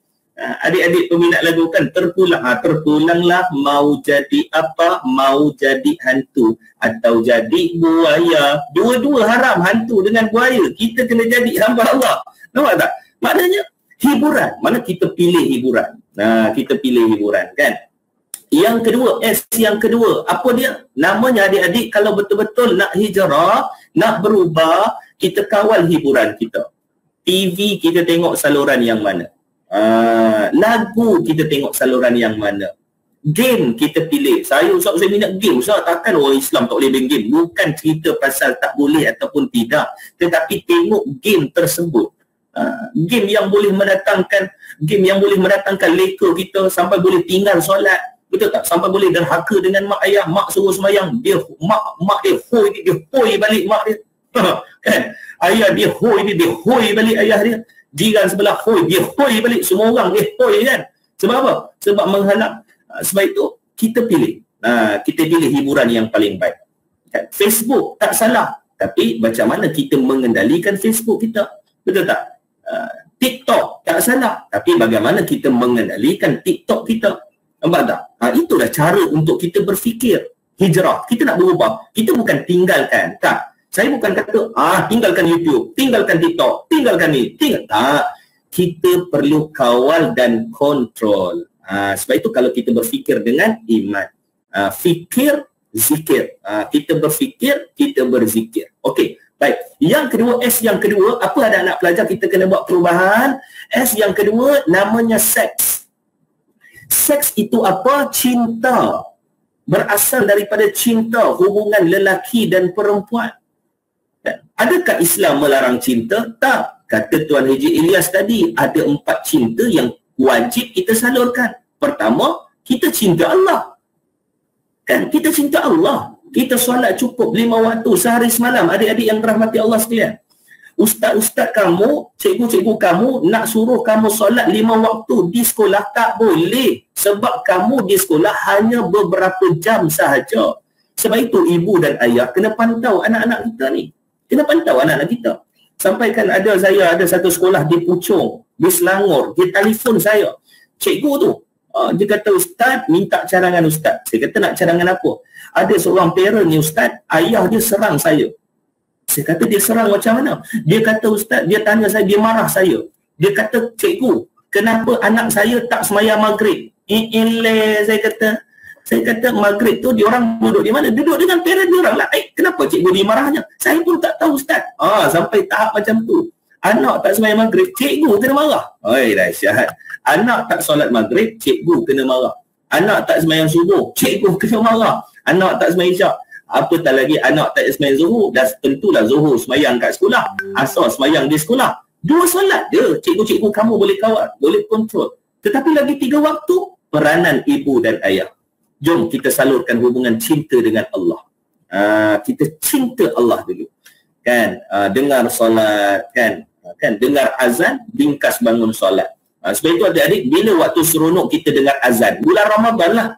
Adik-adik peminat lagu kan terpulanglah mau jadi apa? Mau jadi hantu atau jadi buaya. Dua-dua haram, hantu dengan buaya. Kita kena jadi hamba Allah. Nampak tak? Maknanya hiburan. Mana kita pilih hiburan. Kita pilih hiburan kan. Yang kedua, S yang kedua. Apa dia? Namanya adik-adik kalau betul-betul nak hijrah, nak berubah, kita kawal hiburan kita. TV kita tengok saluran yang mana. Lagu kita tengok saluran yang mana. Game kita pilih. Saya minat game. Ustaz, takkan orang Islam tak boleh main game. Bukan cerita pasal tak boleh ataupun tidak. Tetapi tengok game tersebut. Game yang boleh mendatangkan leka kita sampai boleh tinggal solat, betul tak? Sampai boleh derhaka dengan mak ayah, mak suruh sembahyang, dia mak dia hoi balik mak dia. Kan? Ayah dia hoi balik ayah dia. Jiran sebelah hoi, dia hoi balik, semua orang dia hoi kan? Sebab apa? Sebab menghalap. Sebab itu kita pilih. kita pilih hiburan yang paling baik. Kan? Facebook tak salah, tapi macam mana kita mengendalikan Facebook kita, betul tak? TikTok tak salah, tapi bagaimana kita mengendalikan TikTok kita, nampak tak? Itulah cara untuk kita berfikir hijrah. Kita nak berubah, kita bukan tinggalkan, tak. Saya bukan kata tinggalkan YouTube, tinggalkan TikTok, tinggalkan ni, tak. Kita perlu kawal dan kontrol. Sebab itu kalau kita berfikir dengan iman, fikir, zikir. Kita berfikir, kita berzikir. Okey, baik. Yang kedua, S yang kedua, apa anak-anak pelajar kita kena buat perubahan? S yang kedua namanya seks. Seks itu apa? Cinta. Berasal daripada cinta, hubungan lelaki dan perempuan. Adakah Islam melarang cinta? Tak. Kata Tuan Haji Ilyas tadi, ada 4 cinta yang wajib kita salurkan. Pertama, kita cinta Allah. Kan? Kita cinta Allah. Kita solat cukup 5 waktu sehari semalam. Adik-adik yang dirahmati Allah sekalian. Ustaz-ustaz kamu, cikgu-cikgu kamu nak suruh kamu solat 5 waktu di sekolah, tak boleh. Sebab kamu di sekolah hanya beberapa jam sahaja. Sebab itu ibu dan ayah kena pantau anak-anak kita ni. Kena pantau anak-anak kita. Sampai kan saya ada satu sekolah di Puchong, di Selangor, dia telefon saya. Cikgu tu, dia kata, Ustaz, minta cadangan Ustaz. Saya kata, nak cadangan apa? Ada seorang parent ni Ustaz, ayah dia serang saya. Saya kata, dia serang macam mana? Dia kata, Ustaz, dia tanya saya, dia marah saya. Dia kata, cikgu, kenapa anak saya tak sembahyang maghrib? Saya kata maghrib tu dia orang duduk di mana? Duduk dengan parent dia orang lah. Kenapa cikgu dia marahnya? Saya pun tak tahu Ustaz. Sampai tahap macam tu. Anak tak sembahyang maghrib, cikgu kena marah. Dahsyat. Anak tak solat maghrib, cikgu kena marah. Anak tak sembahyang subuh, cikgu kena marah. Anak tak sembahyang isyak, apatah lagi anak tak sembahyang zuhur. Dah tentulah zuhur sembahyang kat sekolah, asar sembahyang di sekolah. 2 solat dia. Cikgu-cikgu kamu boleh kawal, boleh kontrol. Tetapi lagi 3 waktu, peranan ibu dan ayah. Jom kita salurkan hubungan cinta dengan Allah. Kita cinta Allah dulu. Kan? Dengar solat, kan? Dengar azan, ringkas bangun solat. Sebab itu adik-adik, bila waktu seronok kita dengar azan? Bulan Ramadan lah.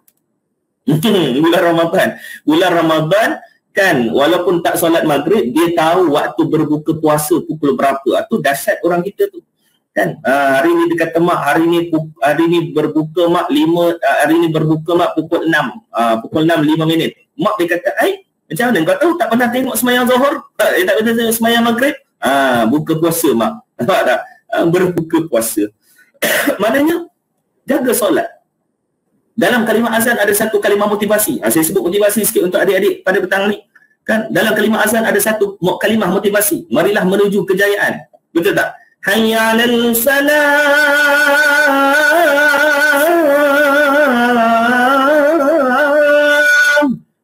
Bulan Ramadan, kan, walaupun tak solat maghrib, dia tahu waktu berbuka puasa pukul berapa. Itu dahsyat orang kita tu. Kan, hari ni dia kata mak, hari ni berbuka mak 5, hari ni berbuka mak pukul 6, pukul 6 5 minit. Mak dia kata, macam mana kau tahu tak pernah tengok sembahyang zuhur? Tak pernah tengok sembahyang maghrib? Buka puasa mak. Nampak tak? Berbuka puasa. Maknanya jaga solat. Dalam kalimah azan ada satu kalimah motivasi. Saya sebut motivasi sikit untuk adik-adik pada petang ni. Kan, dalam kalimah azan ada satu kalimah motivasi. Marilah menuju kejayaan. Betul tak? Hayya 'alal salam.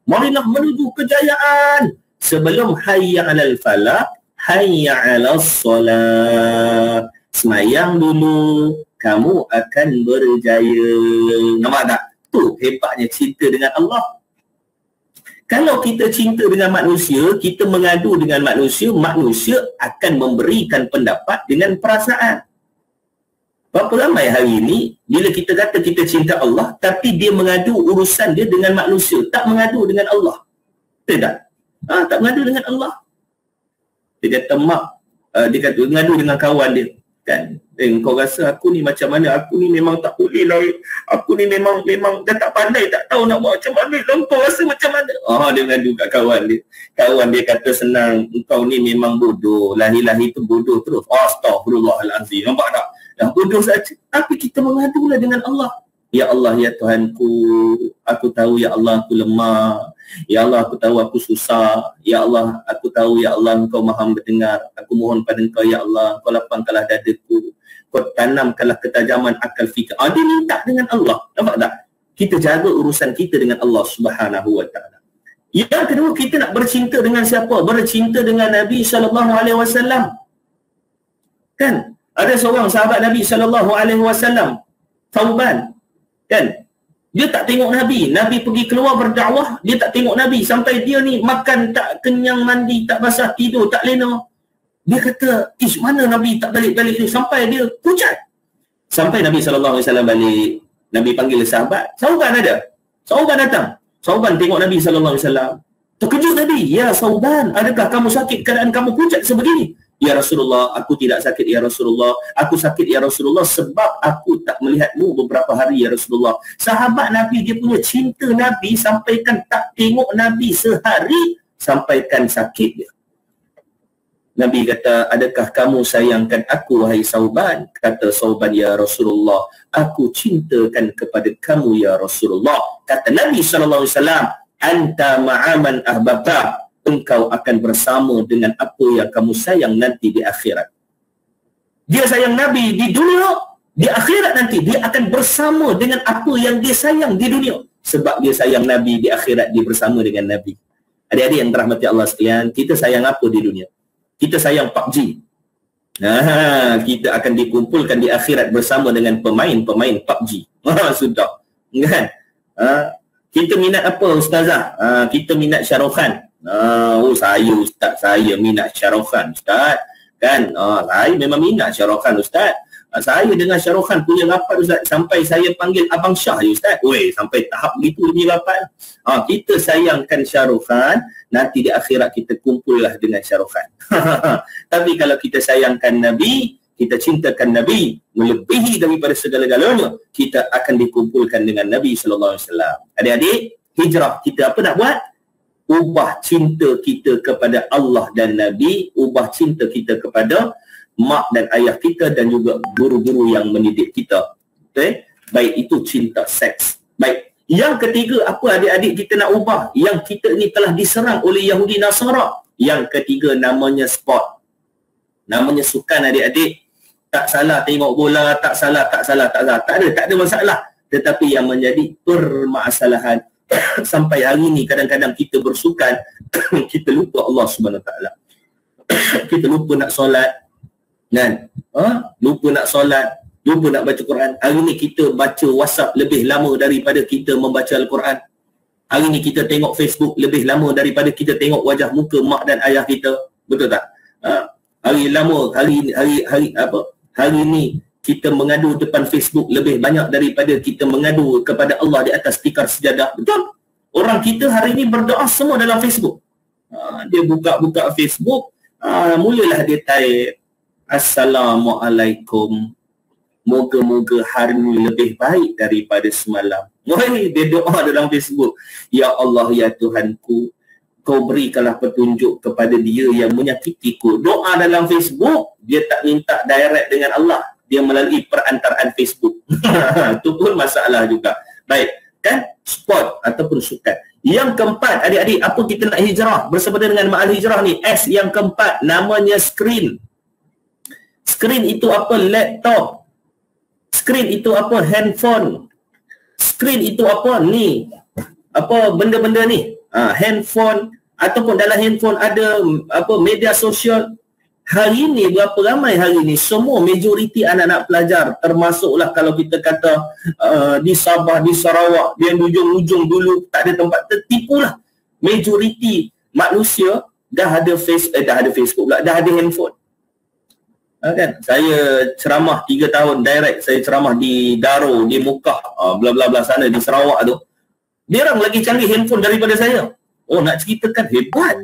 Marilah menuju kejayaan. Sebelum hayya 'alal falah, hayya 'alas salat. Semayang dulu, kamu akan berjaya. Nampak tak? Tu hebatnya cinta dengan Allah. Kalau kita cinta dengan manusia, kita mengadu dengan manusia, manusia akan memberikan pendapat dengan perasaan. Berapa ramai hari ini, bila kita kata kita cinta Allah, tapi dia mengadu urusan dia dengan manusia, tak mengadu dengan Allah. Tidak. Tak mengadu dengan Allah. Dia kata mak, dia kata mengadu dengan kawan dia. Kan? Kau rasa aku ni macam mana? Aku ni memang tak boleh lah. Aku ni memang dah tak pandai, tak tahu nak buat macam mana. Kau rasa macam mana? Dia mengadu kat kawan dia. Kawan dia kata senang, kau ni memang bodoh. Lahir-lahir tu bodoh terus. Astaghfirullahalazim. Nampak tak? Dah bodoh saja. Tapi kita mengadulah dengan Allah. Ya Allah, ya Tuhanku, aku tahu ya Allah aku lemah. Ya Allah, aku tahu aku susah. Ya Allah, aku tahu ya Allah Engkau Maha mendengar. Aku mohon pada Engkau ya Allah, Kau lapangkanlah dadaku. Kau tanamkanlah ketajaman akal fikir. Dia minta dengan Allah. Nampak tak? Kita jaga urusan kita dengan Allah Subhanahu wa taala. Yang kedua, kita nak bercinta dengan siapa? Bercinta dengan Nabi sallallahu alaihi wasallam. Kan? Ada seorang sahabat Nabi sallallahu alaihi wasallam, Thauban. Kan? Dia tak tengok Nabi. Nabi pergi keluar berdakwah, dia tak tengok Nabi. Sampai dia ni makan tak kenyang, mandi tak basah, tidur tak lena. Dia kata, mana Nabi tak balik-balik ni? Sampai dia pucat. Sampai Nabi SAW balik, Nabi panggil sahabat. Sahabat ada? Sahabat datang. Sauban tengok Nabi SAW. Terkejut Nabi. Ya Sauban, adakah kamu sakit? Keadaan kamu pucat sebegini? Ya Rasulullah, aku tidak sakit ya Rasulullah. Aku sakit ya Rasulullah sebab aku tak melihatmu beberapa hari ya Rasulullah. Sahabat Nabi, dia punya cinta Nabi sampaikan tak tengok Nabi sehari, sampaikan sakit dia. Nabi kata, adakah kamu sayangkan aku wahai Sauban? Kata Sauban, ya Rasulullah, aku cintakan kepada kamu ya Rasulullah. Kata Nabi SAW, anta ma'aman ahbabta, engkau akan bersama dengan apa yang kamu sayang nanti di akhirat. Dia sayang Nabi di dunia, di akhirat nanti dia akan bersama dengan apa yang dia sayang di dunia. Sebab dia sayang Nabi, di akhirat dia bersama dengan Nabi. Adik-adik yang dirahmati Allah sekalian, kita sayang apa di dunia? Kita sayang PUBG. Nah, kita akan dikumpulkan di akhirat bersama dengan pemain-pemain PUBG. Sudah. Kan? Kita minat apa Ustazah? Kita minat Shah Rukh Khan. Oh saya Ustaz, saya minat Shah Rukh Khan Ustaz. Kan? Saya memang minat Shah Rukh Khan Ustaz. Saya dengan Shah Rukh Khan punya rapat Ustaz, sampai saya panggil Abang Shah ya Ustaz. Weh, sampai tahap begitu punya rapat. Kita sayangkan Shah Rukh Khan, nanti di akhirat kita kumpullah dengan Shah Rukh Khan. Tapi kalau kita sayangkan Nabi, kita cintakan Nabi melebihi daripada segala-galanya, kita akan dikumpulkan dengan Nabi SAW. Adik-adik, hijrah kita apa nak buat? Ubah cinta kita kepada Allah dan Nabi, ubah cinta kita kepada mak dan ayah kita dan juga guru-guru yang mendidik kita. Okay? Baik itu cinta seks. Baik. Yang ketiga, apa adik-adik kita nak ubah? Yang kita ni telah diserang oleh Yahudi Nasara. Yang ketiga namanya sport. Namanya sukan adik-adik. Tak salah tengok bola, tak salah. Tak ada masalah. Tetapi yang menjadi permasalahan sampai hari ni kadang-kadang kita bersukan, kita lupa Allah Subhanahu Wa Taala. Kita lupa nak solat, kan? Lupa nak solat, lupa nak baca Quran. Hari ni kita baca WhatsApp lebih lama daripada kita membaca Al-Quran. Hari ni kita tengok Facebook lebih lama daripada kita tengok wajah muka mak dan ayah kita. Betul tak? Hari ni kita mengadu depan Facebook lebih banyak daripada kita mengadu kepada Allah di atas tikar sejadah. Betul? Orang kita hari ini berdoa semua dalam Facebook. Dia buka Facebook, mulalah dia type, Assalamualaikum, moga-moga hari ini lebih baik daripada semalam. Dia doa dalam Facebook. Ya Allah, ya Tuhanku, kau berikanlah petunjuk kepada dia yang menyakitiku. Doa dalam Facebook, dia tak minta direct dengan Allah, dia melalui perantaraan Facebook. Itu pun masalah juga. Baik, kan? Sport ataupun sukan. Yang keempat, adik-adik, apa kita nak hijrah? Bersama dengan ma'al hijrah ni, S yang keempat, namanya screen. Screen itu apa? Laptop. Screen itu apa? Handphone. Screen itu apa? Ni. Apa benda-benda ni? Handphone. Ataupun dalam handphone ada apa? Media sosial. Hari ni berapa ramai hari ni? Semua majoriti anak-anak pelajar, termasuklah kalau kita kata di Sabah, di Sarawak, di ujung-ujung dulu tak ada tempat, tertipu lah. Majoriti manusia dah ada Facebook pula, dah ada handphone. Kan? Saya ceramah 3 tahun direct, saya ceramah di Daro, di Mukah, bla bla bla sana di Sarawak tu. Dia orang lagi canggih handphone daripada saya. Oh, nak ceritakan hebat.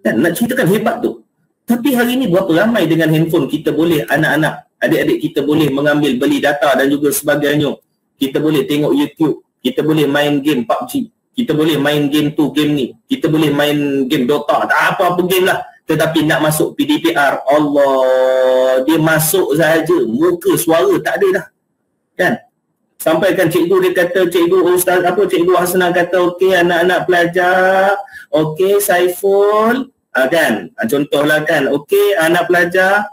Kan? Nak ceritakan hebat tu. Tapi hari ni berapa ramai dengan handphone kita boleh, anak-anak, adik-adik kita boleh mengambil, beli data dan juga sebagainya. Kita boleh tengok YouTube, kita boleh main game PUBG, kita boleh main game tu, game ni, kita boleh main game Dota, tak apa-apa game lah. Tetapi nak masuk PDPR, Allah, dia masuk saja, muka suara tak ada dah. Kan? Sampai kan cikgu dia kata, cikgu Ustaz apa, cikgu Hasnah kata, okey anak-anak pelajar, okey Saiful, kan, contohlah kan, okey anak pelajar,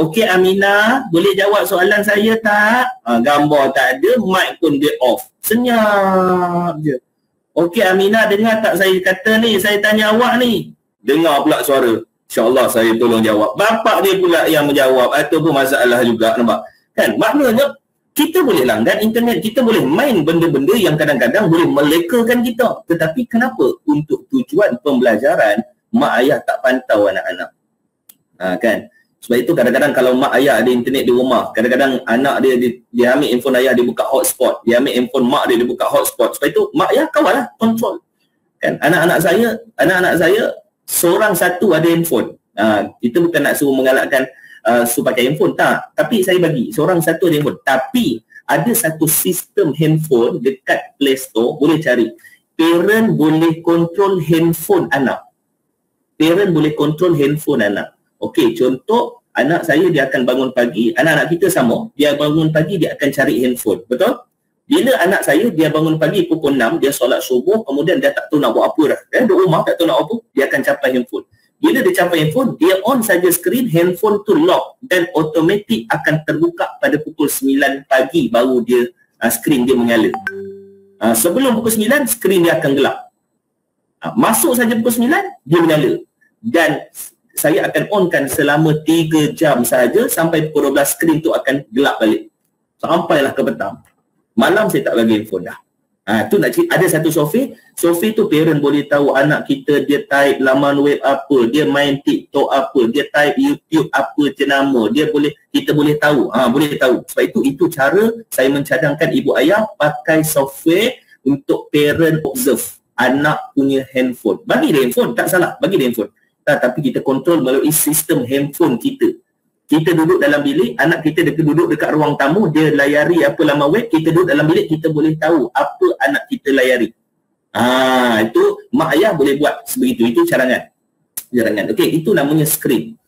okey Aminah, boleh jawab soalan saya tak? Gambar tak ada, mic pun dia off, senyap je. Okey Aminah, dengar tak saya kata ni, saya tanya awak ni? Dengar pula suara, insyaAllah saya tolong jawab. Bapak dia pula yang menjawab, ataupun masalah juga, nampak? Kan, maknanya kita boleh langgan internet, kita boleh main benda-benda yang kadang-kadang boleh melekakan kita. Tetapi kenapa? Untuk tujuan pembelajaran, mak ayah tak pantau anak-anak. Kan? Sebab itu kadang-kadang kalau mak ayah ada internet di rumah, kadang-kadang anak dia ambil handphone ayah, dia buka hotspot, dia ambil handphone mak dia buka hotspot. Sebab itu mak ayah kawal lah, kontrol. Kan anak-anak saya seorang satu ada handphone. Kita bukan nak suruh mengalakkan suruh pakai handphone, tak. Tapi saya bagi seorang satu ada handphone. Tapi ada satu sistem handphone dekat Play Store, boleh cari. Parent boleh kontrol handphone anak. Parent boleh kontrol handphone anak. Okey, contoh anak saya dia akan bangun pagi, anak-anak kita sama. Dia bangun pagi dia akan cari handphone. Betul? Bila anak saya dia bangun pagi pukul 6, dia solat subuh, kemudian dia tak tahu nak buat apa dah. Dia duduk rumah tak tahu nak apa, dia akan capai handphone. Bila dia capai handphone, dia on saja skrin, handphone tu lock dan automatik akan terbuka pada pukul 9 pagi baru dia skrin dia menyala. Sebelum pukul 9, skrin dia akan gelap. Masuk saja pukul 9, dia menyala. Dan saya akan onkan selama 3 jam saja sampai pukul 12, skrin tu akan gelap balik. Sampailah ke petang. Malam saya tak bagi handphone dah. Tu nak cerita, ada satu software tu parent boleh tahu anak kita dia type laman web apa, dia main TikTok apa, dia type YouTube apa jenama, kita boleh tahu. Boleh tahu. Sebab itu cara saya mencadangkan ibu ayah pakai software untuk parent observe anak punya handphone. Bagi dia handphone, tak salah, bagi dia handphone. Tapi kita kontrol melalui sistem handphone kita. Kita duduk dalam bilik, anak kita duduk dekat ruang tamu, dia layari apa laman web, kita duduk dalam bilik, kita boleh tahu apa anak kita layari. Itu mak ayah boleh buat sebegitu. Itu cadangan. Okey, itu namanya screen.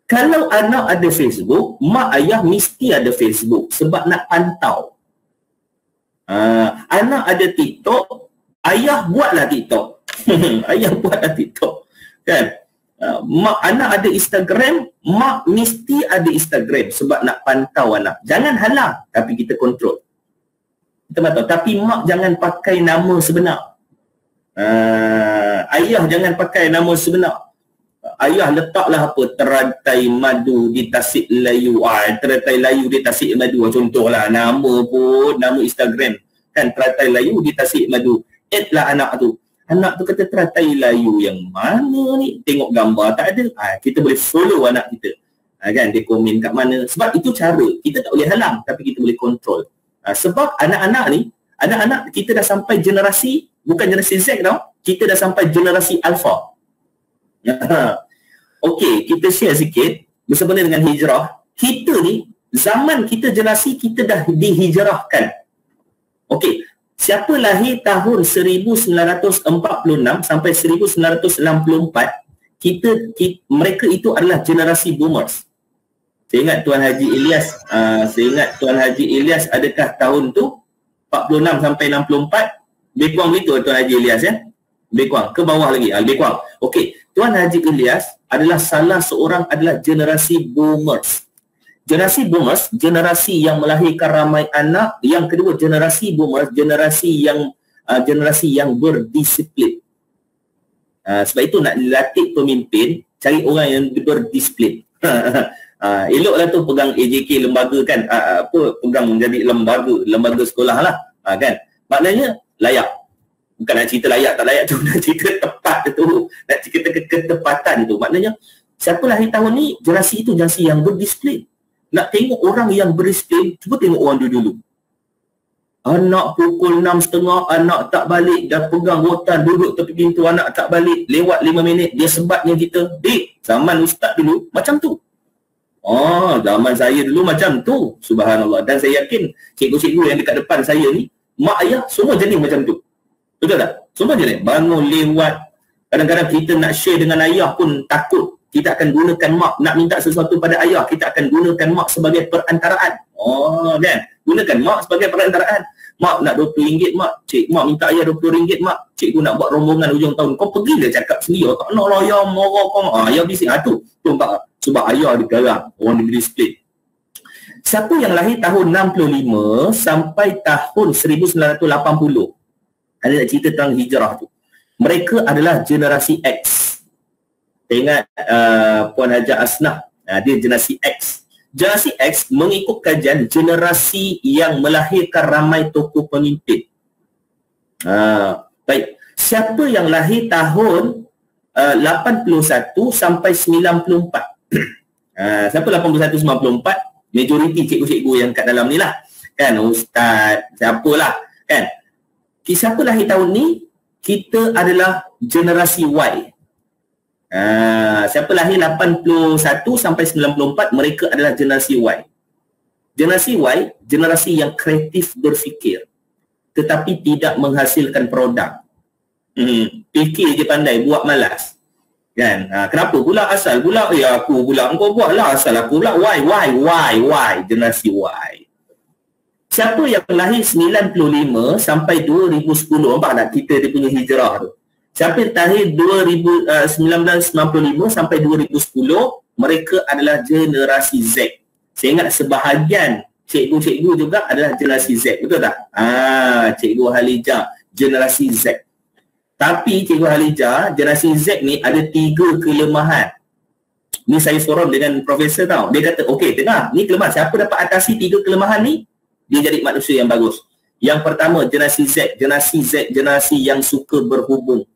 Kalau anak ada Facebook, mak ayah mesti ada Facebook sebab nak pantau. Anak ada TikTok, ayah buatlah TikTok. Ayah buatlah TikTok. Kan? Anak ada Instagram, mak mesti ada Instagram sebab nak pantau anak. Jangan halang, tapi kita kontrol. Kita pantau. Tapi mak jangan pakai nama sebenar. Ayah jangan pakai nama sebenar. Ayah letaklah apa, teratai madu di Tasik Layu. Teratai Layu di Tasik Madu. Contohlah, nama pun, nama Instagram. Kan, teratai Layu di Tasik Madu. Add lah anak tu. Anak tu kata teratai Layu yang mana ni? Tengok gambar tak ada. Kita boleh follow anak kita. Kan, dia komen kat mana. Sebab itu cara. Kita tak boleh halang, tapi kita boleh kontrol. Sebab anak-anak ni, anak-anak kita dah sampai generasi, bukan generasi Z tau. Kita dah sampai generasi Alpha. Okey, kita share sikit bersempena dengan hijrah. Kita ni, zaman kita generasi kita dah dihijrahkan. Okey, siapa lahir tahun 1946 sampai 1964, mereka itu adalah generasi boomers. Saya ingat Tuan Haji Ilyas, adakah tahun tu 46 sampai 64? Lebih kurang begitu Tuan Haji Ilyas ya? Lebih kurang, ke bawah lagi, lebih kurang. Okey, Tuan Haji Ilyas adalah salah seorang adalah generasi boomers. Generasi boomers, generasi yang melahirkan ramai anak. Yang kedua, generasi boomers, generasi yang berdisiplin. Sebab itu nak dilatih pemimpin, cari orang yang berdisiplin. Eloklah tu pegang AJK lembaga kan, pegang menjadi lembaga sekolah lah, kan. Maknanya layak. Bukan nak cerita layak tak layak tu, nak cerita tepat tu, nak cerita ketepatan tu. Maknanya siapa lahir tahun ni, generasi itu generasi yang berdisiplin. Nak tengok orang yang berdisiplin, cuba tengok orang dulu. Anak pukul 6.30, anak tak balik, dah pegang rotan, duduk tepi pintu, anak tak balik, lewat 5 minit, dia sebatnya kita. Dek, zaman ustaz dulu macam tu. Zaman saya dulu macam tu. Subhanallah. Dan saya yakin cikgu-cikgu yang dekat depan saya ni, mak ayah semua jenis macam tu. Betul tak? Semua jenis. Bangun lewat. Kadang-kadang kita nak share dengan ayah pun takut. Kita akan gunakan mak. Nak minta sesuatu pada ayah, kita akan gunakan mak sebagai perantaraan. Kan? Gunakan mak sebagai perantaraan. Mak nak RM20, mak. Mak minta ayah RM20, mak. Cikgu nak buat rombongan hujung tahun. Kau pergilah cakap sendiri. Tak nak lah ayah, marah kau. Ayah bising. Tu sebab ayah dia garang. Orang dia disiplin. Siapa yang lahir tahun 65 sampai tahun 1980? Ada nak cerita tentang hijrah tu. Mereka adalah generasi X. Saya ingat Puan Haja Asnah, dia generasi X. Generasi X mengikut kajian generasi yang melahirkan ramai tokoh pemimpin. Baik, siapa yang lahir tahun 81 sampai 94? Siapa 81-94? Majoriti cikgu-cikgu yang kat dalam ni lah. Kan, ustaz, siapalah. Kan? Siapa lahir tahun ni? Kita adalah generasi Y. Siapa lahir 81 sampai 94, mereka adalah generasi Y. Generasi Y, generasi yang kreatif berfikir tetapi tidak menghasilkan produk. Fikir je pandai, buat malas. Kan? Kenapa pula asal pula? Ya aku pula, engkau buatlah, asal aku pula. Why? Generasi Y. Siapa yang lahir 95 sampai 2010, nampak tak kita dia punya hijrah tu? Siapa yang lahir 1995 sampai 2010, mereka adalah generasi Z. Saya ingat sebahagian cikgu-cikgu juga adalah generasi Z, betul tak? Cikgu Halijah, generasi Z. Tapi Cikgu Halijah, generasi Z ni ada 3 kelemahan. Ni saya forum dengan profesor tau. Dia kata, okey, tengah, ni kelemahan. Siapa dapat atasi 3 kelemahan ni, dia jadi manusia yang bagus. Yang pertama, generasi Z. Generasi Z, generasi yang suka berhubung.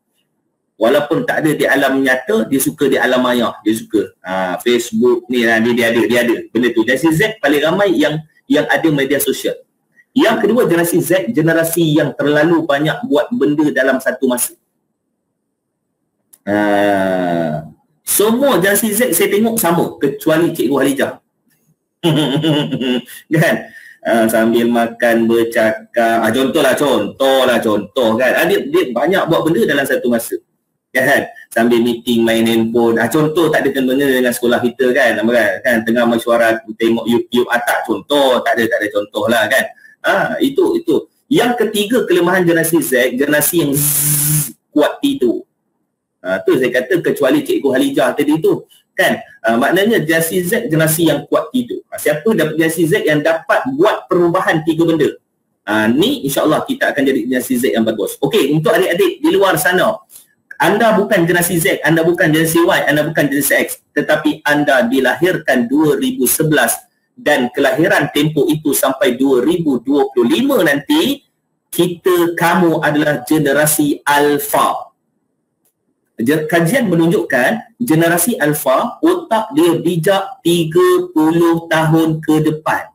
Walaupun tak ada di alam nyata, dia suka di alam maya. Dia suka Facebook ni lah, dia ada benda tu. Generasi Z paling ramai yang ada media sosial. Yang kedua, generasi Z, generasi yang terlalu banyak buat benda dalam satu masa. Semua generasi Z saya tengok sama, kecuali Cikgu Halijah. Kan? Sambil makan bercakap. Contoh kan. Dia banyak buat benda dalam satu masa. Kan? Sambil meeting main handphone. Contoh tak ada kena dengan sekolah kita kan. Tengah mesyuarat tengok YouTube atak, contoh tak ada contoh lah kan. Itu. Yang ketiga kelemahan generasi Z, generasi yang kuat tidur. Tu saya kata kecuali Cikgu Halijah tadi tu kan. Maknanya generasi Z generasi yang kuat tidur. Siapa dapat generasi Z yang dapat buat perubahan 3 benda. Ni insya-Allah kita akan jadi generasi Z yang bagus. Okey, untuk adik-adik di luar sana, anda bukan generasi Z, anda bukan generasi Y, anda bukan generasi X, tetapi anda dilahirkan 2011 dan kelahiran tempoh itu sampai 2025 nanti, kamu adalah generasi Alpha. Kajian menunjukkan generasi Alpha, otak dia bijak 30 tahun ke depan.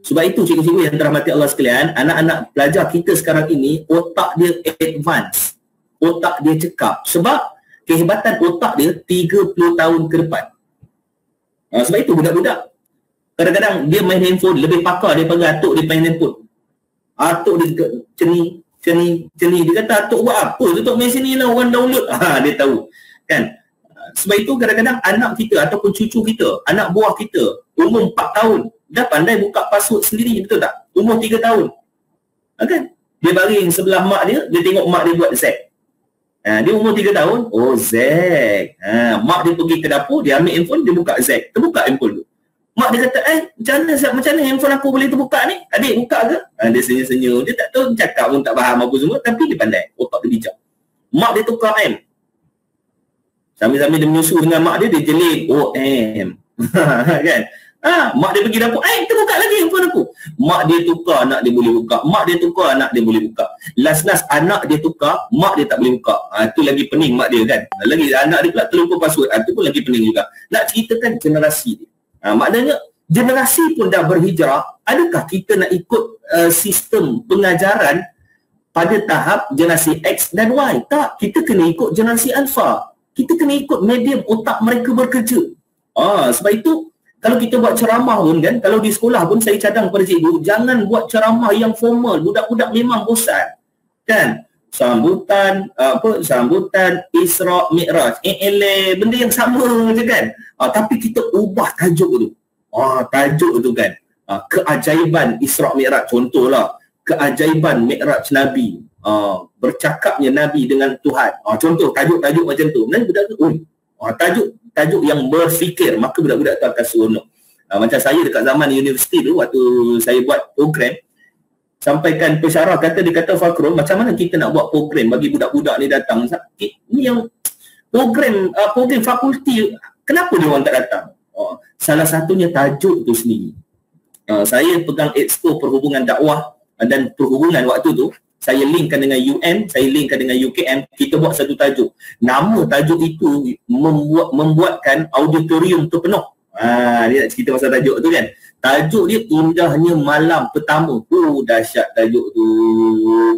Sebab itu cikgu-cikgu yang dirahmati Allah sekalian, anak-anak pelajar kita sekarang ini, otak dia advance. Otak dia cekap. Sebab kehebatan otak dia 30 tahun ke depan. Sebab itu budak-budak kadang-kadang dia main handphone lebih pakar daripada atuk dia main handphone. Atuk dia ceni. Dia kata atuk buat apa? Atuk main sini lah, orang download. Dia tahu. Kan? Sebab itu kadang-kadang anak kita ataupun cucu kita, anak buah kita, umur 4 tahun, dah pandai buka password sendiri, betul tak? Umur 3 tahun. Kan? Dia baring sebelah mak dia tengok mak dia buat Z. Dia umur 3 tahun, Z. Mak dia pergi ke dapur, dia ambil handphone, dia buka Z. Terbuka handphone tu. Mak dia kata, macam mana handphone aku boleh terbuka ni? Adik buka ke? Dia senyum-senyum. Dia tak tahu, cakap pun tak faham apa semua, tapi dia pandai. Otak dia bijak. Mak dia tukar M. Sambil-sambil dia menyusu dengan mak dia jelit OM. Kan? Mak dia pergi dapur, terbuka lagi handphone aku. Mak dia tukar, anak dia boleh buka. Mak dia tukar, anak dia boleh buka. Last anak dia tukar, mak dia tak boleh buka. Tu lagi pening mak dia kan. Lagi anak dia pula terlupa password. Tu pun lagi pening juga. Nak ceritakan generasi dia. Maknanya generasi pun dah berhijrah. Adakah kita nak ikut sistem pengajaran pada tahap generasi X dan Y? Tak, kita kena ikut generasi Alpha. Kita kena ikut medium otak mereka bekerja. Sebab itu kalau kita buat ceramah pun kan, kalau di sekolah pun saya cadang pada cikgu, jangan buat ceramah yang formal. Budak-budak memang bosan. Kan? Sambutan Isra Mi'raj, benda yang sama je kan. Tapi kita ubah tajuk tu. Tajuk tu kan, keajaiban Isra Mi'raj, contohlah keajaiban Mi'raj Nabi, bercakapnya Nabi dengan Tuhan. Contoh tajuk-tajuk macam tu. Dan budak tu tajuk yang berfikir, maka budak-budak tu akan seronok. Macam saya dekat zaman universiti tu, waktu saya buat program, sampaikan pesyarah dia kata Fakrul, macam mana kita nak buat program bagi budak-budak ni datang? Ni yang program fakulti, kenapa dia orang tak datang? Salah satunya tajuk tu sendiri. Saya pegang Expo Perhubungan Dakwah dan Perhubungan waktu tu, saya linkkan dengan UM, saya linkkan dengan UKM, kita buat satu tajuk. Nama tajuk itu membuatkan auditorium tu penuh. Dia nak cerita pasal tajuk tu kan. Tajuk dia indahnya malam pertama. Dahsyat tajuk tu.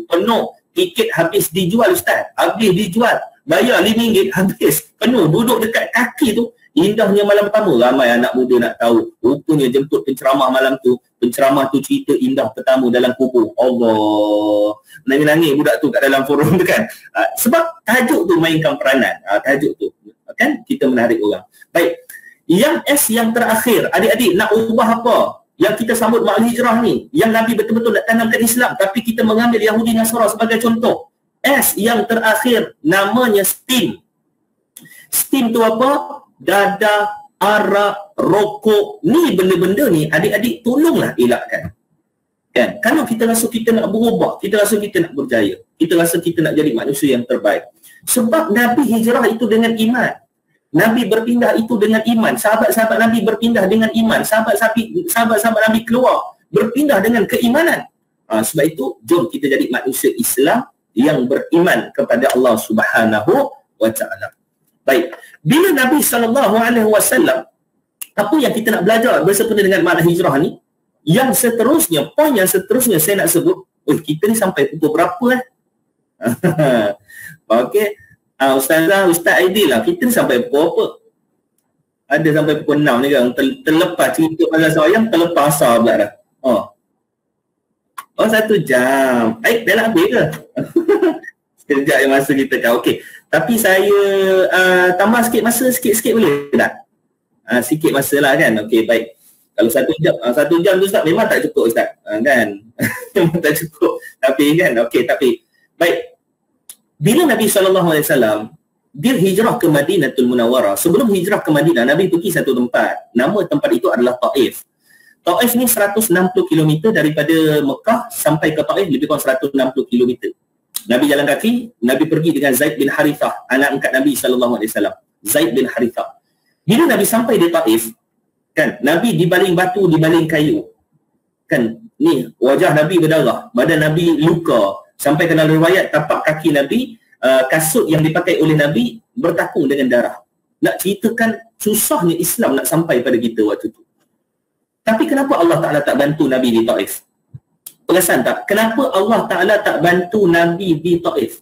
Penuh. Tiket habis dijual Ustaz. Habis dijual. Bayar RM5 habis. Penuh. Duduk dekat kaki tu. Indahnya malam pertama. Ramai anak muda nak tahu. Rupanya jemput penceramah malam tu. Penceramah tu cerita indah pertama dalam kubur. Allah. Nangis-nangis budak tu kat dalam forum tu kan. Sebab tajuk tu mainkan peranan. Tajuk tu. Kan kita menarik orang. Baik. Yang S yang terakhir, adik-adik nak ubah apa? Yang kita sambut mak hijrah ni, yang Nabi betul-betul nak tanamkan Islam, tapi kita mengambil Yahudi Nasara sebagai contoh. S yang terakhir namanya STEAM. STEAM tu apa? Dada, arak, rokok. Ni benda-benda ni adik-adik tolonglah elakkan. Kan? Kalau kita rasa kita nak berubah, kita rasa kita nak berjaya, kita rasa kita nak jadi manusia yang terbaik. Sebab Nabi hijrah itu dengan iman. Nabi berpindah itu dengan iman. Sahabat-sahabat Nabi berpindah dengan iman. Sahabat-sahabat Nabi keluar berpindah dengan keimanan. Sebab itu, jom kita jadi manusia Islam yang beriman kepada Allah Subhanahu wa Ta'ala. Baik. Bila Nabi SAW, apa yang kita nak belajar bersempena dengan makna hijrah ni? Yang seterusnya, poin yang seterusnya saya nak sebut, kita ni sampai pukul berapa Okey. Ustaz Aidil lah, kita ni sampai pukul apa? Ada sampai pukul 6 ni kan. Terlepas cerita pasal sayang, terlepas asar pula dah. 1 jam. Dah nak habis ke? Sekejap yang masa kita kan. Okey. Tapi saya tambah sikit masa, sikit-sikit boleh tak? Sikit masa lah kan. Okey, baik. Kalau 1 jam tu Ustaz memang tak cukup Ustaz. Kan? Memang tak cukup. Tapi kan, okey, tapi baik. Bila Nabi SAW, dia hijrah ke Madinatul Munawwarah. Sebelum hijrah ke Madinah, Nabi pergi satu tempat. Nama tempat itu adalah Taif. Taif ni 160 km daripada Mekah sampai ke Taif, lebih kurang 160 km. Nabi jalan kaki, Nabi pergi dengan Zaid bin Harithah, anak angkat Nabi SAW. Zaid bin Harithah. Bila Nabi sampai di Taif, kan, Nabi dibaling batu, dibaling kayu. Kan, ni wajah Nabi berdarah, badan Nabi luka. Sampai kenal riwayat tapak kaki Nabi, kasut yang dipakai oleh Nabi bertakung dengan darah. Nak ceritakan susahnya Islam nak sampai pada kita waktu tu. Tapi kenapa Allah Ta'ala tak bantu Nabi di Taif? Perasan tak? Kenapa Allah Ta'ala tak bantu Nabi di Taif?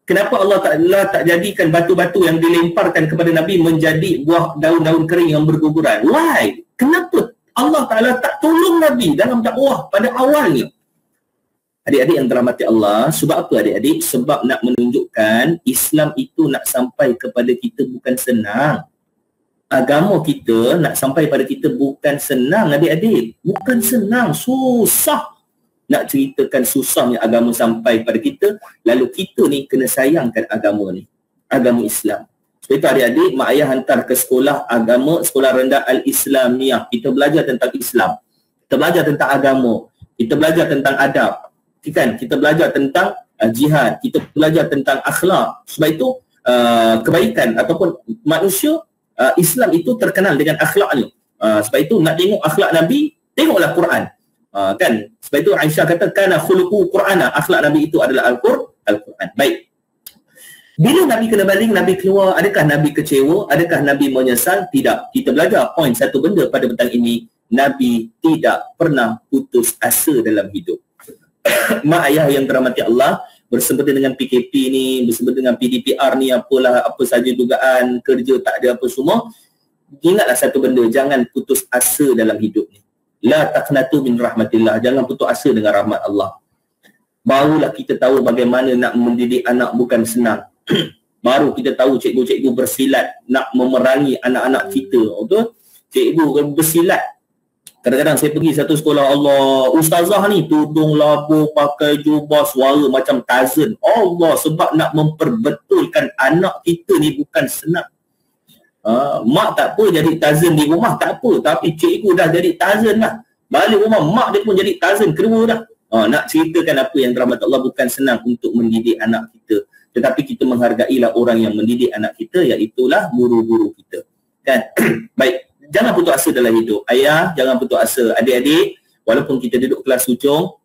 Kenapa Allah Ta'ala tak jadikan batu-batu yang dilemparkan kepada Nabi menjadi buah daun-daun kering yang berguguran? Why? Kenapa Allah Ta'ala tak tolong Nabi dalam dakwah pada awalnya? Adik-adik yang dirahmati Allah, sebab apa adik-adik? Sebab nak menunjukkan Islam itu nak sampai kepada kita bukan senang. Agama kita nak sampai pada kita bukan senang adik-adik. Bukan senang, susah. Nak ceritakan susahnya agama sampai pada kita, lalu kita ni kena sayangkan agama ni. Agama Islam. Sebab itu adik-adik, mak ayah hantar ke sekolah agama, sekolah rendah Al-Islamiyah. Kita belajar tentang Islam. Kita belajar tentang agama. Kita belajar tentang adab. Kan? Kita belajar tentang jihad, kita belajar tentang akhlak. Sebab itu kebaikan ataupun manusia Islam itu terkenal dengan akhlaknya. Sebab itu nak tengok akhlak Nabi, tengoklah Quran. Kan? Sebab itu Aisyah kata kana khuluqu Qur'ana, akhlak Nabi itu adalah Al-Quran. Baik. Bila Nabi kena baling, Nabi keluar, adakah Nabi kecewa? Adakah Nabi menyesal? Tidak. Kita belajar poin satu benda pada petang ini, Nabi tidak pernah putus asa dalam hidup. Mak ayah yang dirahmati Allah, bersempena dengan PKP ni, bersempena dengan PDPR ni, apalah, apa saja dugaan, kerja tak ada apa semua, ingatlah satu benda, jangan putus asa dalam hidup ni. La taqnatu min rahmatillah, jangan putus asa dengan rahmat Allah. Barulah kita tahu bagaimana nak mendidik anak bukan senang. Baru kita tahu cikgu-cikgu bersilat nak memerangi anak-anak kita. Betul? Cikgu bersilat. Kadang-kadang saya pergi satu sekolah, Allah, ustazah ni tudung labu, pakai jubah, suara macam Tarzan. Allah, sebab nak memperbetulkan anak kita ni bukan senang. Mak tak apa jadi Tarzan di rumah, tak apa. Tapi cikgu dah jadi Tarzan lah. Balik rumah, mak dia pun jadi Tarzan, kedua dah. Nak ceritakan apa yang dirahmati Allah bukan senang untuk mendidik anak kita. Tetapi kita menghargailah orang yang mendidik anak kita, iaitulah guru-guru kita. Kan? Baik. Jangan putus asa dalam hidup. Ayah, jangan putus asa. Adik-adik, walaupun kita duduk kelas hujung,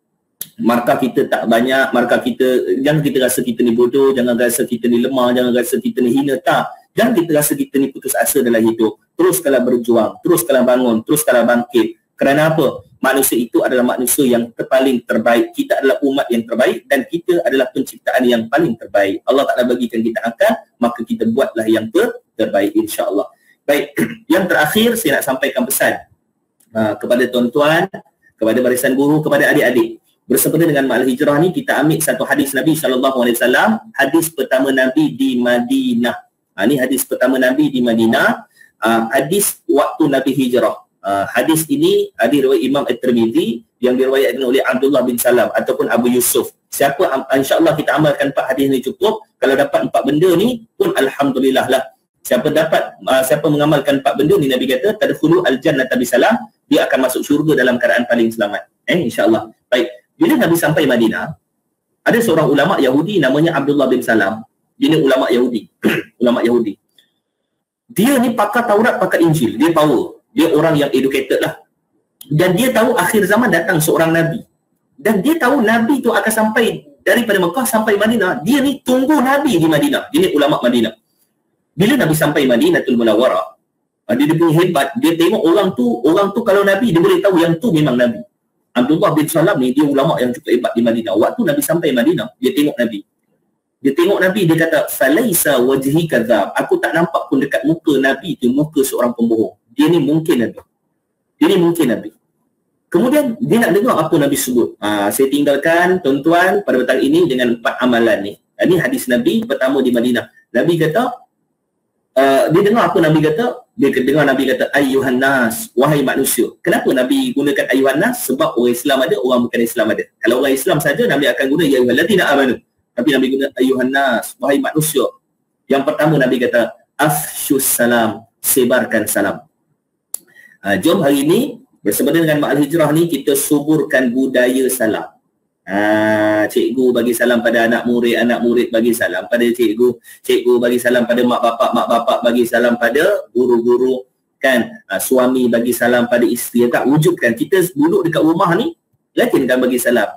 markah kita tak banyak, markah kita, jangan kita rasa kita ni bodoh, jangan rasa kita ni lemah, jangan rasa kita ni hina. Tak. Jangan kita rasa kita ni putus asa dalam hidup. teruskanlah berjuang, teruskanlah bangun, teruskanlah bangkit. Kerana apa? Manusia itu adalah manusia yang paling terbaik. Kita adalah umat yang terbaik dan kita adalah penciptaan yang paling terbaik. Allah Ta'ala bagikan kita akal, maka kita buatlah yang terbaik, insya-Allah. Baik, yang terakhir saya nak sampaikan pesan kepada tuan-tuan, kepada barisan guru, kepada adik-adik. Bersempena dengan Ma'al Hijrah ni, kita ambil satu hadis Nabi SAW, hadis pertama Nabi di Madinah. Ini hadis pertama Nabi di Madinah, hadis waktu Nabi Hijrah. Hadis ini diriwayat Imam At-Tirmidzi yang diriwayatkan oleh Abdullah bin Salam ataupun Abu Yusuf. Siapa insya-Allah kita amalkan 4 hadis ni cukup. Kalau dapat 4 benda ni pun alhamdulillah lah. Siapa mengamalkan 4 benda ni, Nabi kata tadkhulu al-jannata bisalam, dia akan masuk syurga dalam keadaan paling selamat. Insya-Allah. Baik. Bila Nabi sampai Madinah, ada seorang ulama Yahudi namanya Abdullah bin Salam. Dia ni ulama Yahudi. Ulama Yahudi. Dia ni pakar Taurat, pakar Injil. Dia power. Dia orang yang educated lah. Dan dia tahu akhir zaman datang seorang Nabi. Dan dia tahu Nabi tu akan sampai daripada Mekah sampai Madinah. Dia ni tunggu Nabi di Madinah. Dia ni ulama Madinah. Bila Nabi sampai Madinatul Munawwarah, dia punya hebat. Dia tengok orang tu kalau Nabi, dia boleh tahu yang tu memang Nabi. Abdullah bin Salam ni, dia ulama yang cukup hebat di Madinah. Waktu Nabi sampai Madinah, dia tengok Nabi. Dia kata, "Falaisa wajhi kadzab." Aku tak nampak pun dekat muka Nabi tu muka seorang pembohong. Dia ni mungkin Nabi. Kemudian dia nak dengar apa Nabi sebut. Saya tinggalkan tuan-tuan pada petang ini dengan 4 amalan ni. Ini hadis Nabi pertama di Madinah. Nabi kata, dia dengar apa Nabi kata. Dia dengar Nabi kata, "Ayyuhan nas," wahai manusia. Kenapa Nabi gunakan ayyuhan nas? Sebab orang Islam ada, orang bukan Islam ada. Kalau orang Islam saja, Nabi akan guna ya ayyuhallazina amanu. Tapi Nabi guna ayyuhan nas, wahai manusia. Yang pertama Nabi kata, "Afshus salam," sebarkan salam. Jom hari ini bersempena dengan Ma'al Hijrah ni, kita suburkan budaya salam. Cikgu bagi salam pada anak murid bagi salam pada cikgu bagi salam pada mak bapak bagi salam pada guru-guru, kan. Suami bagi salam pada isteri. Tak wujudkan kita duduk dekat rumah ni, rajinkan bagi salam.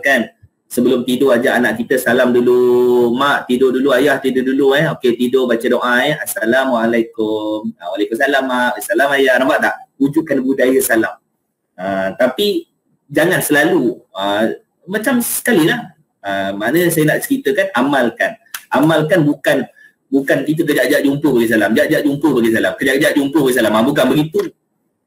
Kan, sebelum tidur ajak anak kita salam dulu. Mak tidur dulu, ayah tidur dulu. Okey, tidur baca doa. Assalamualaikum. Waalaikumsalam mak. Assalamualaikum ayah. Nampak tak? Wujudkan budaya salam. Tapi jangan selalu macam sekali lah. Mana saya nak ceritakan, amalkan bukan kita kejap-kejap jumpa bagi salam, kejap-kejap jumpa bagi salam, kejap-kejap jumpa bagi salam. Bukan begitu,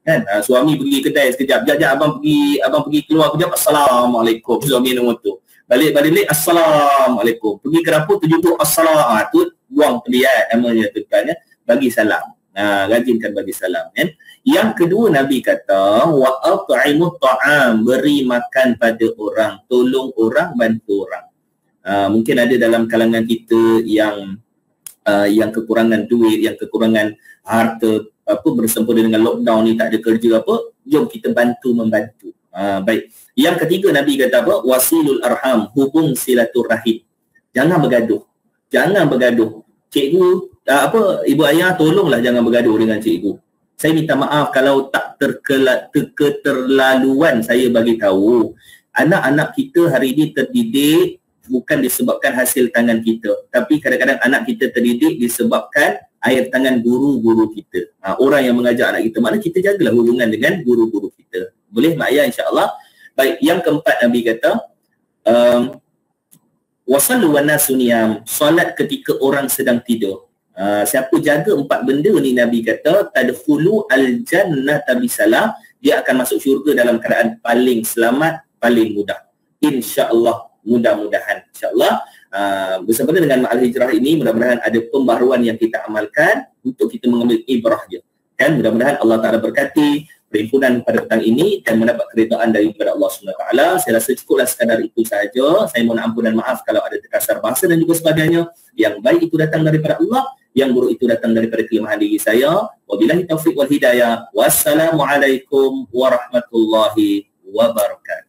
kan. Suami pergi kedai sekejap, kejap-kejap abang pergi keluar kejap, assalamualaikum, suami nombor tu. Balik assalamualaikum. Pergi ke dapur terjumpa assalam, tu buang peliat namanya tu, kan, bagi salam. Rajinkan bagi salam, kan. Yang kedua Nabi kata, wa at'imut ta'am, beri makan pada orang, tolong orang, bantu orang. Mungkin ada dalam kalangan kita yang kekurangan duit, yang kekurangan harta, bersempena dengan lockdown ni, tak ada kerja apa, jom kita membantu. Baik. Yang ketiga Nabi kata apa? Wasilul arham, hubung silaturahim. Jangan bergaduh. Cikgu, ibu ayah, tolonglah jangan bergaduh dengan cikgu. Saya minta maaf kalau tak keterlaluan saya bagi tahu. Anak-anak kita hari ini terdidik bukan disebabkan hasil tangan kita, tapi kadang-kadang anak kita terdidik disebabkan air tangan guru-guru kita. Orang yang mengajar anak kita. Mana kita jagalah hubungan dengan guru-guru kita. Boleh mak ayah, insya-Allah. Baik, yang keempat Nabi kata, wasallu wan nasu niyam, solat ketika orang sedang tidur. Siapa jaga 4 benda ni, Nabi kata tadkhulu al-jannata bisalam, dia akan masuk syurga dalam keadaan paling selamat, paling mudah. Insya-Allah, mudah-mudahan insya-Allah bersempena dengan Ma'al Hijrah ini, mudah-mudahan ada pembaharuan yang kita amalkan untuk kita mengambil ibrah je, kan. Mudah-mudahan Allah Taala berkati perhimpunan pada petang ini dan mendapat keridaan daripada Allah SWT. Saya rasa cukuplah sekadar itu sahaja. Saya mohon ampun dan maaf kalau ada terkasar bahasa dan juga sebagainya. Yang baik itu datang daripada Allah, yang buruk itu datang daripada kelemahan diri saya. Wabillahi taufiq wal hidayah. Wassalamualaikum warahmatullahi wabarakatuh.